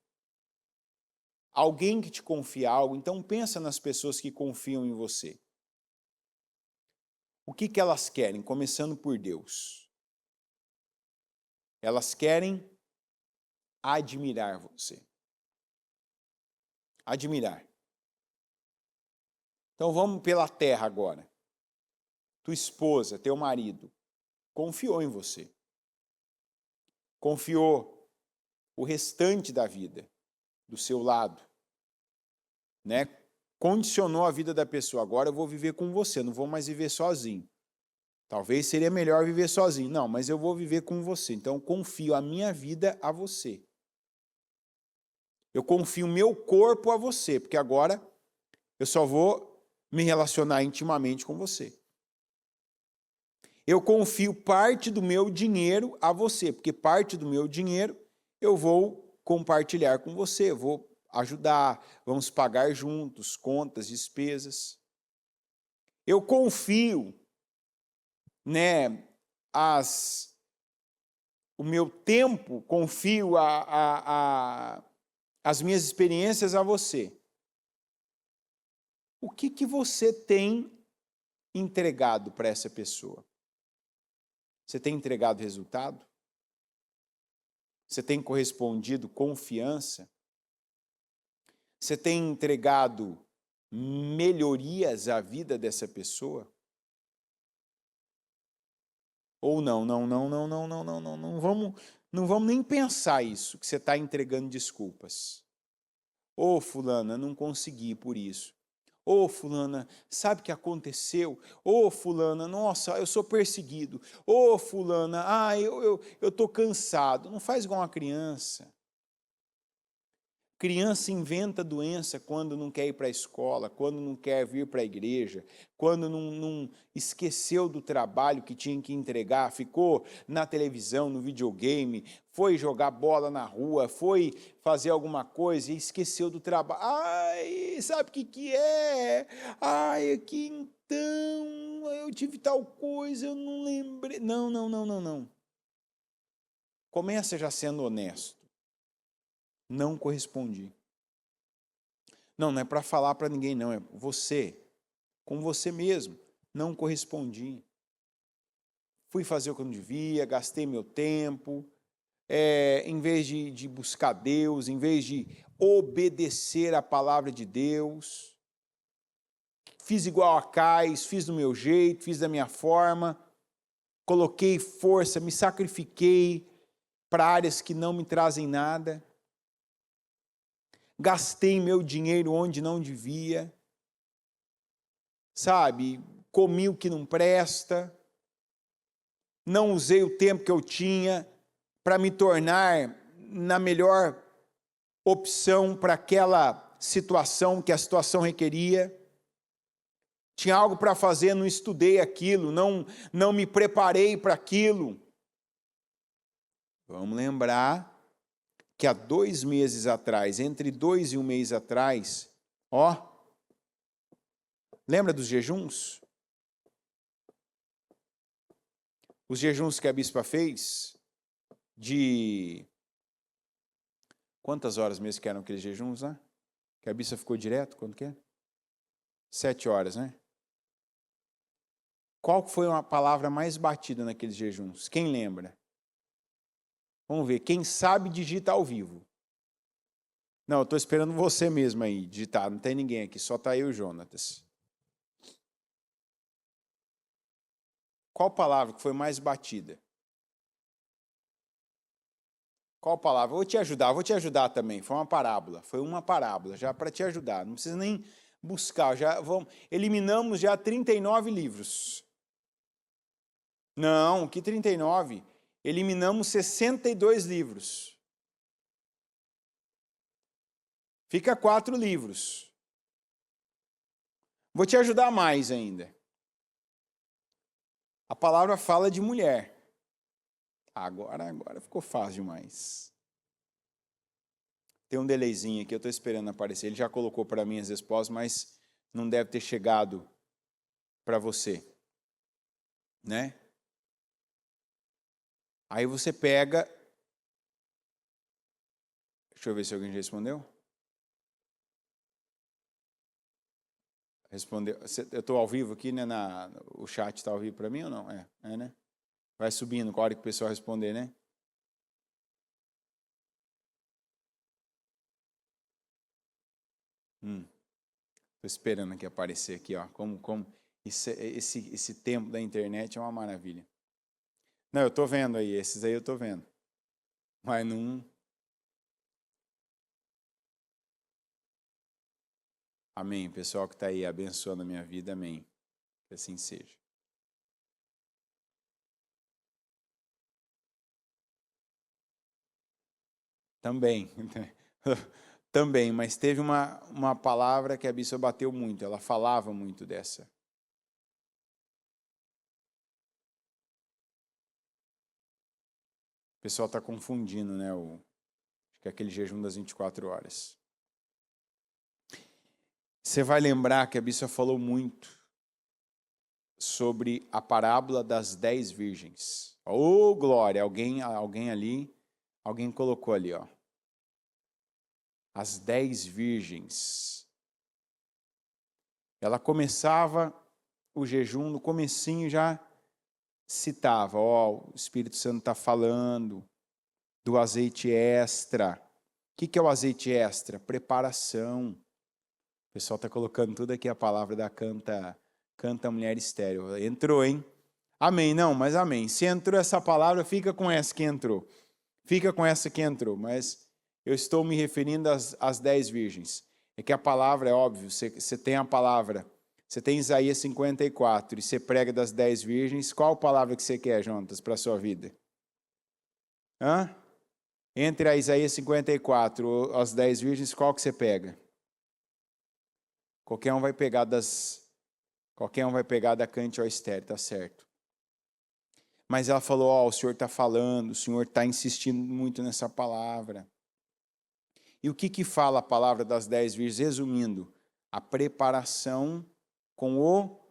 Speaker 1: Alguém que te confia algo, então pensa nas pessoas que confiam em você. O que elas querem? Começando por Deus. Elas querem admirar você. Admirar. Então vamos pela terra agora. Tua esposa, teu marido, confiou em você. Confiou o restante da vida do seu lado, né? Condicionou a vida da pessoa. Agora eu vou viver com você, não vou mais viver sozinho. Talvez seria melhor viver sozinho. Não, mas eu vou viver com você. Então eu confio a minha vida a você. Eu confio o meu corpo a você, porque agora eu só vou me relacionar intimamente com você. Eu confio parte do meu dinheiro a você, porque parte do meu dinheiro eu vou compartilhar com você, eu vou ajudar, vamos pagar juntos, contas, despesas. Eu confio, né, o meu tempo, confio as minhas experiências a você. O que você tem entregado para essa pessoa? Você tem entregado resultado? Você tem correspondido confiança? Você tem entregado melhorias à vida dessa pessoa? Ou não vamos nem pensar isso, que você está entregando desculpas. Ô, fulana, não consegui por isso. Ô, fulana, sabe o que aconteceu? Ô, fulana, nossa, eu sou perseguido. Ô, fulana, eu estou cansado. Não faz igual uma criança. Criança inventa doença quando não quer ir para a escola, quando não quer vir para a igreja, quando não esqueceu do trabalho que tinha que entregar, ficou na televisão, no videogame, foi jogar bola na rua, foi fazer alguma coisa e esqueceu do trabalho. Ai, sabe o que é? Ai, aqui então, eu tive tal coisa, eu não lembrei. Não. Começa já sendo honesto. Não correspondi. Não é para falar para ninguém, não. É você, com você mesmo. Não correspondi. Fui fazer o que eu não devia, gastei meu tempo. Em vez de buscar Deus, em vez de obedecer a palavra de Deus, fiz igual a Cais, fiz do meu jeito, fiz da minha forma, coloquei força, me sacrifiquei para áreas que não me trazem nada. Gastei meu dinheiro onde não devia, sabe? Comi o que não presta, não usei o tempo que eu tinha para me tornar na melhor opção para aquela situação que a situação requeria. Tinha algo para fazer, não estudei aquilo, não me preparei para aquilo. Vamos lembrar que há 2 meses atrás, entre 2 e 1 mês atrás, lembra dos jejuns? Os jejuns que a bispa fez, de quantas horas mesmo que eram aqueles jejuns, né? Que a bispa ficou direto, quanto que é? 7 horas, né? Qual foi a palavra mais batida naqueles jejuns? Quem lembra? Vamos ver, quem sabe digita ao vivo. Não, eu estou esperando você mesmo aí digitar, não tem ninguém aqui, só está eu e o Jonatas. Qual palavra que foi mais batida? Qual palavra? Vou te ajudar também. Foi uma parábola, já para te ajudar. Não precisa nem buscar, eliminamos já 39 livros. Não, que 39? eliminamos 62 livros. Fica 4 livros. Vou te ajudar mais ainda. A palavra fala de mulher. Agora ficou fácil demais. Tem um delayzinho aqui, eu estou esperando aparecer. Ele já colocou para mim as respostas, mas não deve ter chegado para você. Né? Aí você pega... Deixa eu ver se alguém já respondeu. Respondeu. Eu estou ao vivo aqui, né? O chat está ao vivo para mim ou não? É, né? Vai subindo com a hora que o pessoal responder, né? Estou esperando aqui aparecer aqui, ó. Como esse tempo da internet é uma maravilha. Não, eu estou vendo aí, esses aí eu estou vendo. Mas não... Amém, pessoal que está aí abençoando a minha vida, amém. Que assim seja. Também, mas teve uma palavra que a bispa bateu muito, ela falava muito dessa. O pessoal está confundindo, né? Acho que é aquele jejum das 24 horas. Você vai lembrar que a bispa falou muito sobre a parábola das 10 virgens. Oh, glória! Alguém ali, alguém colocou ali, ó. As 10 virgens. Ela começava o jejum, no comecinho já citava, ó, o Espírito Santo está falando do azeite extra. O que é o azeite extra? Preparação. O pessoal está colocando tudo aqui a palavra da Canta Mulher Estéril. Entrou, hein? Amém, não, mas amém. Se entrou essa palavra, fica com essa que entrou. Fica com essa que entrou, mas eu estou me referindo às 10 virgens. É que a palavra, é óbvio, você tem a palavra, você tem Isaías 54 e você prega das 10 virgens, qual palavra que você quer, Jonatas, para a sua vida? Entre a Isaías 54 as 10 virgens, qual que você pega? Qualquer um vai pegar da Cante ao Estéril, tá certo. Mas ela falou, ó, o Senhor está falando, o Senhor está insistindo muito nessa palavra. E o que fala a palavra das 10 virgens? Resumindo, a preparação com o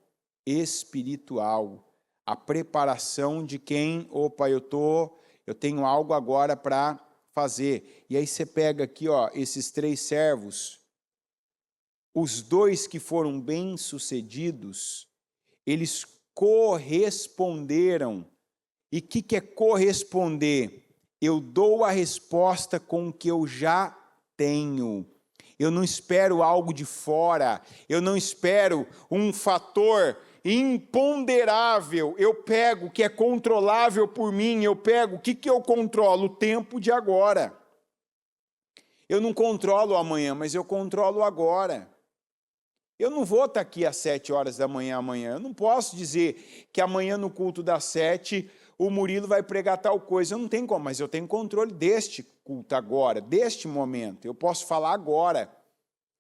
Speaker 1: espiritual. A preparação de quem, opa, eu tenho algo agora para fazer. E aí você pega aqui, ó, esses 3 servos, os 2 que foram bem-sucedidos, eles corresponderam. E o que é corresponder? Eu dou a resposta com o que eu já tenho. Eu não espero algo de fora, eu não espero um fator imponderável. Eu pego o que é controlável por mim, eu pego o que eu controlo? O tempo de agora. Eu não controlo amanhã, mas eu controlo agora. Eu não vou estar aqui às 7 horas da manhã amanhã. Eu não posso dizer que amanhã no culto das 7 o Murilo vai pregar tal coisa. Eu não tenho como, mas eu tenho controle deste culto agora, deste momento. Eu posso falar agora.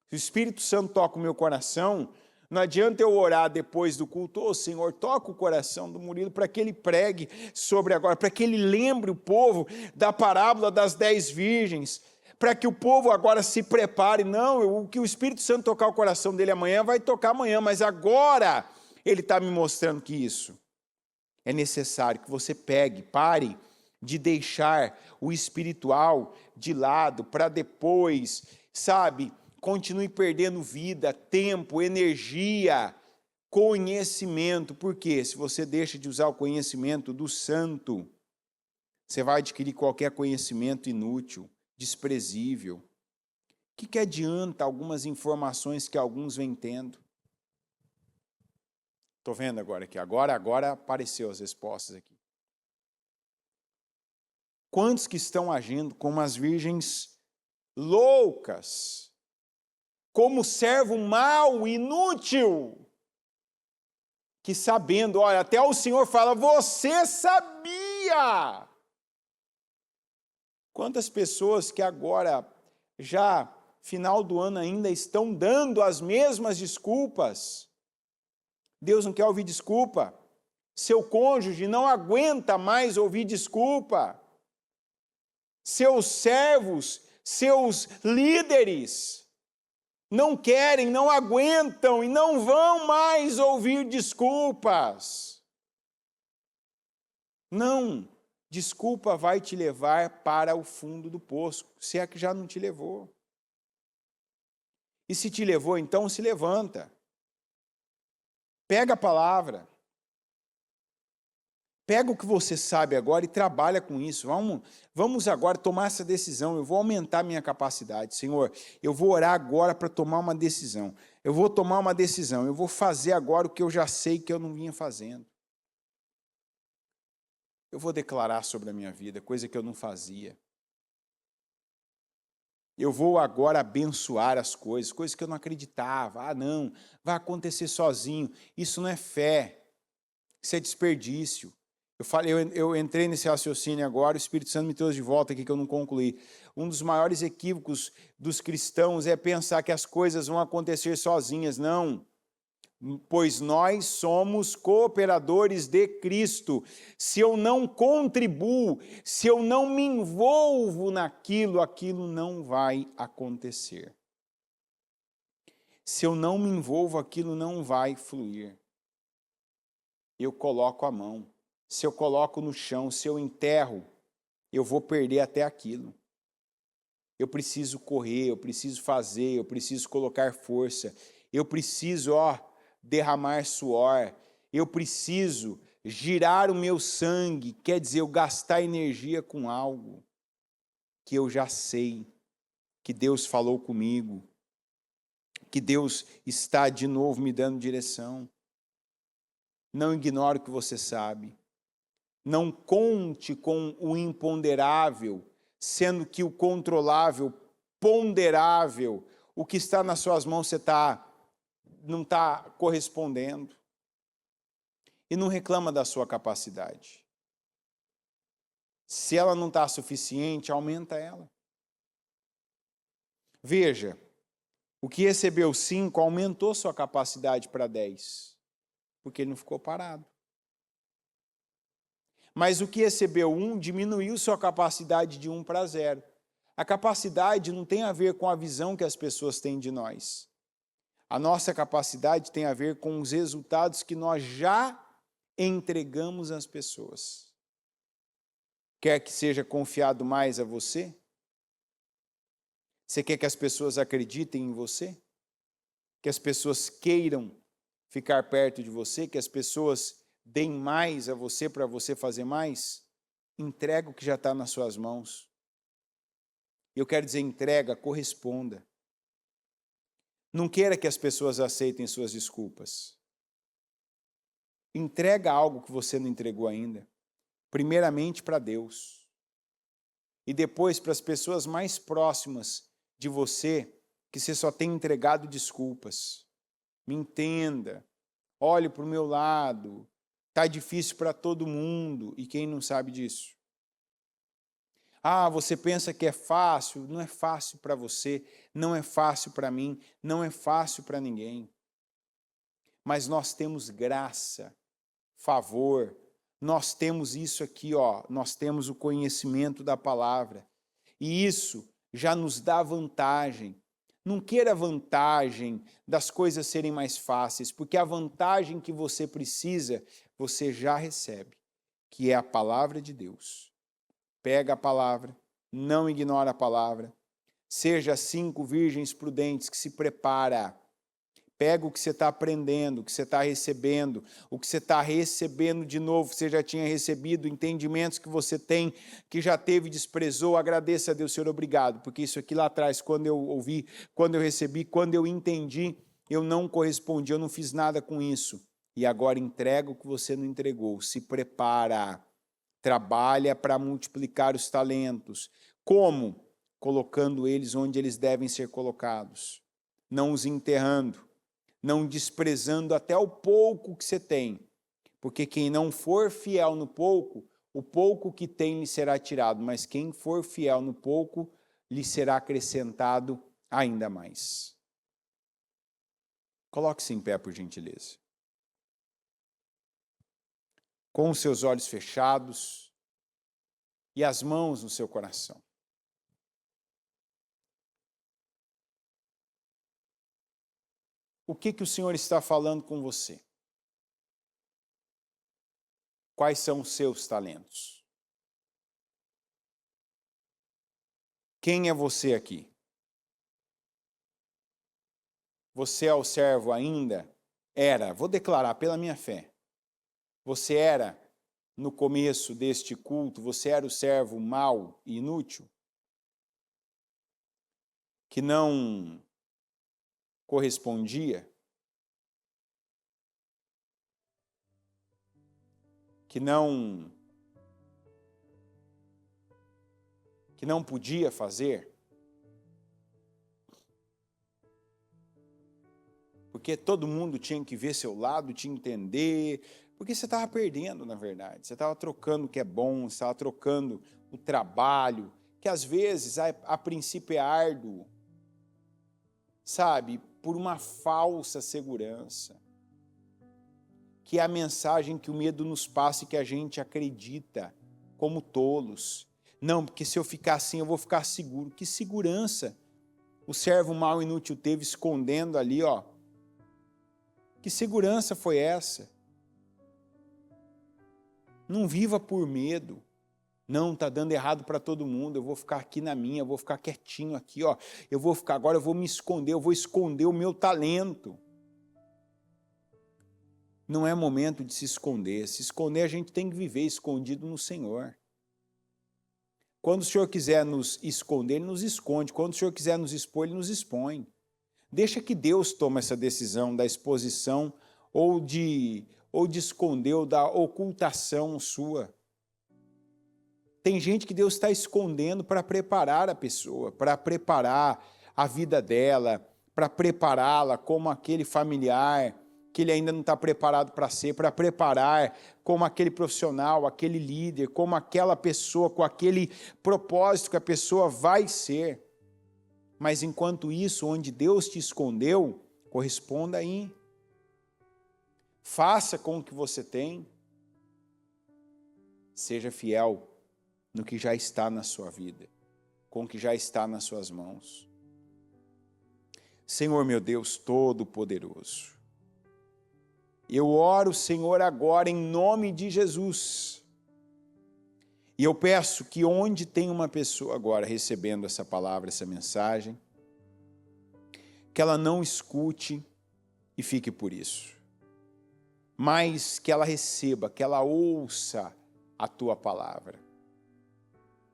Speaker 1: Se o Espírito Santo toca o meu coração, não adianta eu orar depois do culto, ô Senhor, toca o coração do Murilo para que ele pregue sobre agora, para que ele lembre o povo da parábola das 10 virgens, para que o povo agora se prepare. Não, o que o Espírito Santo tocar o coração dele amanhã, vai tocar amanhã, mas agora ele está me mostrando que isso é necessário, que você pare de deixar o espiritual de lado para depois, sabe, continue perdendo vida, tempo, energia, conhecimento. Por quê? Se você deixa de usar o conhecimento do santo, você vai adquirir qualquer conhecimento inútil, desprezível. O que adianta algumas informações que alguns vêm tendo? Estou vendo agora aqui. Agora apareceu as respostas aqui. Quantos que estão agindo como as virgens loucas? Como servo mau, inútil? Que sabendo, olha, até o Senhor fala, você sabia Quantas pessoas que agora, já final do ano ainda, estão dando as mesmas desculpas? Deus não quer ouvir desculpa. Seu cônjuge não aguenta mais ouvir desculpa. Seus servos, seus líderes não querem, não aguentam e não vão mais ouvir desculpas. Não, desculpa vai te levar para o fundo do poço, se é que já não te levou. E se te levou, então se levanta. Pega a palavra. Pega o que você sabe agora e trabalha com isso. Vamos agora tomar essa decisão. Eu vou aumentar minha capacidade. Senhor, eu vou orar agora para tomar uma decisão. Eu vou tomar uma decisão. Eu vou fazer agora o que eu já sei que eu não vinha fazendo. Eu vou declarar sobre a minha vida, coisa que eu não fazia. Eu vou agora abençoar as coisas, coisas que eu não acreditava. Ah, não, vai acontecer sozinho. Isso não é fé. Isso é desperdício. Eu entrei nesse raciocínio agora, o Espírito Santo me trouxe de volta aqui que eu não concluí. Um dos maiores equívocos dos cristãos é pensar que as coisas vão acontecer sozinhas. Não, pois nós somos cooperadores de Cristo. Se eu não contribuo, se eu não me envolvo naquilo, aquilo não vai acontecer. Se eu não me envolvo, aquilo não vai fluir. Eu coloco a mão. Se eu coloco no chão, se eu enterro, eu vou perder até aquilo. Eu preciso correr, eu preciso fazer, eu preciso colocar força, eu preciso, derramar suor, eu preciso girar o meu sangue, quer dizer, eu gastar energia com algo que eu já sei, que Deus falou comigo, que Deus está de novo me dando direção. Não ignore o que você sabe. Não conte com o imponderável, sendo que o controlável, ponderável, o que está nas suas mãos você não está correspondendo. E não reclama da sua capacidade. Se ela não está suficiente, aumenta ela. Veja, o que recebeu 5 aumentou sua capacidade para 10, porque ele não ficou parado. Mas o que recebeu 1 diminuiu sua capacidade de 1 para 0. A capacidade não tem a ver com a visão que as pessoas têm de nós. A nossa capacidade tem a ver com os resultados que nós já entregamos às pessoas. Quer que seja confiado mais a você? Você quer que as pessoas acreditem em você? Que as pessoas queiram ficar perto de você? Que as pessoas deem mais a você para você fazer mais? Entrega o que já está nas suas mãos. Eu quero dizer, entrega, corresponda. Não queira que as pessoas aceitem suas desculpas. Entrega algo que você não entregou ainda. Primeiramente para Deus. E depois para as pessoas mais próximas de você, que você só tem entregado desculpas. Me entenda. Olhe para o meu lado. Está difícil para todo mundo. E quem não sabe disso? Ah, você pensa que é fácil? Não é fácil para você, não é fácil para mim, não é fácil para ninguém. Mas nós temos graça, favor, nós temos isso aqui, nós temos o conhecimento da palavra. E isso já nos dá vantagem. Não queira vantagem das coisas serem mais fáceis, porque a vantagem que você precisa, você já recebe, que é a palavra de Deus. Pega a palavra, não ignora a palavra. Seja 5 virgens prudentes que se prepara. Pega o que você está aprendendo, o que você está recebendo, o que você está recebendo de novo, você já tinha recebido, entendimentos que você tem, que já teve, desprezou, agradeça a Deus, Senhor, obrigado, porque isso aqui lá atrás, quando eu ouvi, quando eu recebi, quando eu entendi, eu não correspondi, eu não fiz nada com isso. E agora entrega o que você não entregou, se prepara. Trabalha para multiplicar os talentos. Como? Colocando eles onde eles devem ser colocados. Não os enterrando. Não desprezando até o pouco que você tem. Porque quem não for fiel no pouco, O pouco que tem lhe será tirado, mas quem for fiel no pouco, lhe será acrescentado ainda mais. Coloque-se em pé, por gentileza. Com os seus olhos fechados e as mãos no seu coração. O que o Senhor está falando com você? Quais são os seus talentos? Quem é você aqui? Você é o servo ainda? Era, vou declarar pela minha fé. Você era, no começo deste culto, você era o servo mau e inútil? Que não correspondia? Que não podia fazer? Porque todo mundo tinha que ver seu lado, te entender, porque você estava perdendo, na verdade. Você estava trocando o que é bom, você estava trocando o trabalho, que às vezes, a princípio, é árduo, sabe? Por uma falsa segurança, que é a mensagem que o medo nos passa e que a gente acredita como tolos. Não, porque se eu ficar assim, eu vou ficar seguro. Que segurança o servo mau e inútil teve escondendo ali, ó. Que segurança foi essa? Não viva por medo. Não, tá dando errado para todo mundo, eu vou ficar aqui na minha, eu vou ficar quietinho aqui, ó. Eu vou ficar agora, eu vou me esconder, eu vou esconder o meu talento. Não é momento de se esconder. Se esconder, a gente tem que viver escondido no Senhor. Quando o Senhor quiser nos esconder, Ele nos esconde. Quando o Senhor quiser nos expor, Ele nos expõe. Deixa que Deus tome essa decisão da exposição ou de esconder, ou da ocultação sua. Tem gente que Deus está escondendo para preparar a pessoa, para preparar a vida dela, para prepará-la como aquele familiar que ele ainda não está preparado para ser, para preparar como aquele profissional, aquele líder, como aquela pessoa, com aquele propósito que a pessoa vai ser. Mas enquanto isso, onde Deus te escondeu, corresponda aí. Faça com o que você tem. Seja fiel no que já está na sua vida, com o que já está nas suas mãos. Senhor meu Deus Todo-Poderoso, eu oro, Senhor, agora em nome de Jesus. E eu peço que onde tem uma pessoa agora recebendo essa palavra, essa mensagem, que ela não escute e fique por isso, mas que ela receba, que ela ouça a Tua palavra.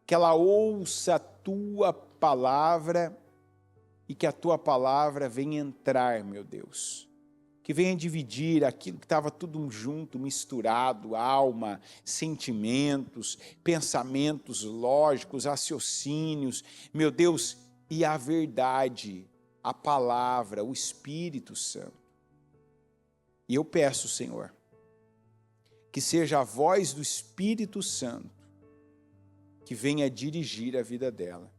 Speaker 1: Que ela ouça a Tua palavra e que a Tua palavra venha entrar, meu Deus. Que venha dividir aquilo que estava tudo junto, misturado, alma, sentimentos, pensamentos lógicos, raciocínios, meu Deus, e a verdade, a palavra, o Espírito Santo. E eu peço, Senhor, que seja a voz do Espírito Santo que venha dirigir a vida dela.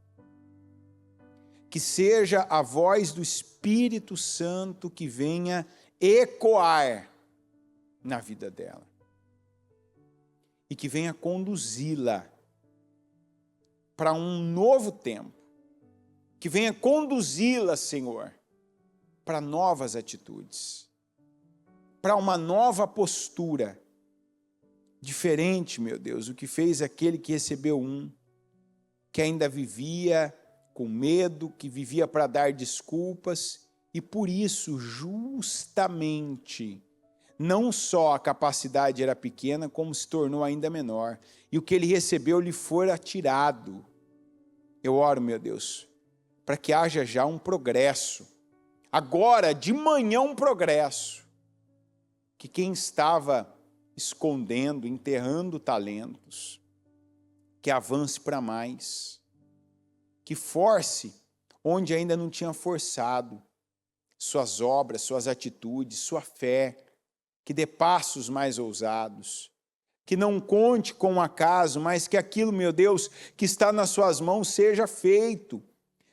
Speaker 1: Que seja a voz do Espírito Santo que venha ecoar na vida dela. E que venha conduzi-la para um novo tempo. Que venha conduzi-la, Senhor, para novas atitudes. Para uma nova postura. Diferente, meu Deus, o que fez aquele que recebeu que ainda vivia com medo, que vivia para dar desculpas, e por isso, justamente, não só a capacidade era pequena, como se tornou ainda menor, e o que ele recebeu lhe foi atirado. Eu oro, meu Deus, para que haja já um progresso, agora, de manhã, um progresso, que quem estava escondendo, enterrando talentos, que avance para mais, que force onde ainda não tinha forçado, suas obras, suas atitudes, sua fé, que dê passos mais ousados, que não conte com o acaso, mas que aquilo, meu Deus, que está nas suas mãos seja feito,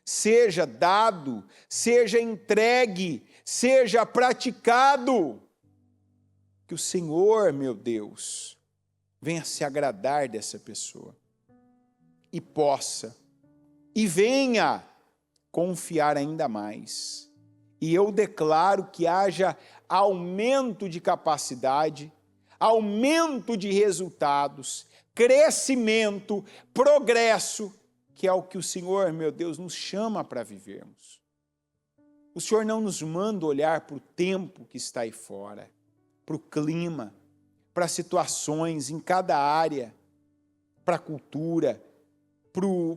Speaker 1: seja dado, seja entregue, seja praticado. Que o Senhor, meu Deus, venha se agradar dessa pessoa e possa, e venha confiar ainda mais. E eu declaro que haja aumento de capacidade, aumento de resultados, crescimento, progresso, que é o que o Senhor, meu Deus, nos chama para vivermos. O Senhor não nos manda olhar para o tempo que está aí fora, para o clima, para situações em cada área, para a cultura,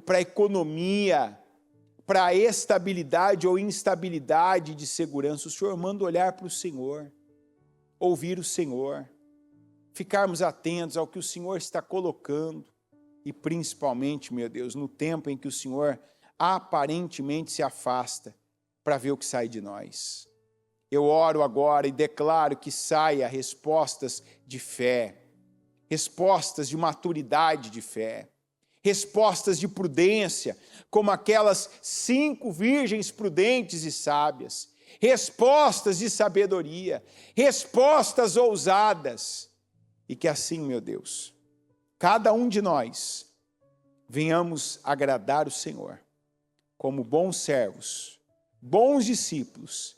Speaker 1: para a economia, para a estabilidade ou instabilidade de segurança. O Senhor manda olhar para o Senhor, ouvir o Senhor, ficarmos atentos ao que o Senhor está colocando e principalmente, meu Deus, no tempo em que o Senhor aparentemente se afasta para ver o que sai de nós. Eu oro agora e declaro que saia respostas de fé, respostas de maturidade de fé, respostas de prudência, como aquelas 5 virgens prudentes e sábias, respostas de sabedoria, respostas ousadas, e que assim, meu Deus, cada um de nós venhamos agradar o Senhor, como bons servos, bons discípulos,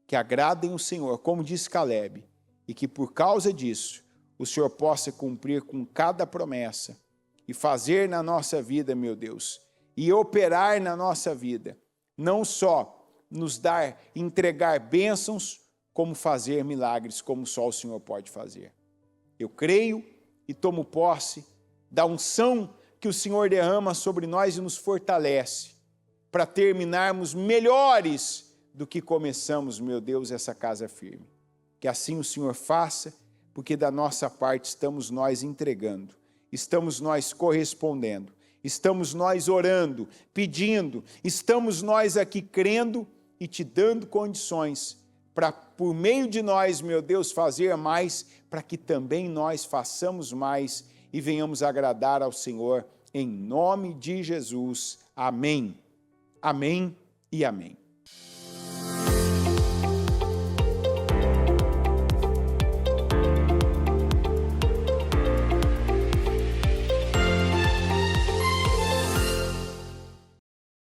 Speaker 1: que agradem o Senhor, como diz Caleb, e que por causa disso, o Senhor possa cumprir com cada promessa, e fazer na nossa vida, meu Deus, e operar na nossa vida, não só nos dar, entregar bênçãos, como fazer milagres, como só o Senhor pode fazer. Eu creio e tomo posse da unção que o Senhor derrama sobre nós e nos fortalece, para terminarmos melhores do que começamos, meu Deus, essa casa firme. Que assim o Senhor faça, porque da nossa parte estamos nós entregando, estamos nós correspondendo, estamos nós orando, pedindo, estamos nós aqui crendo e te dando condições para, por meio de nós, meu Deus, fazer mais, para que também nós façamos mais e venhamos agradar ao Senhor, em nome de Jesus. Amém. Amém e amém.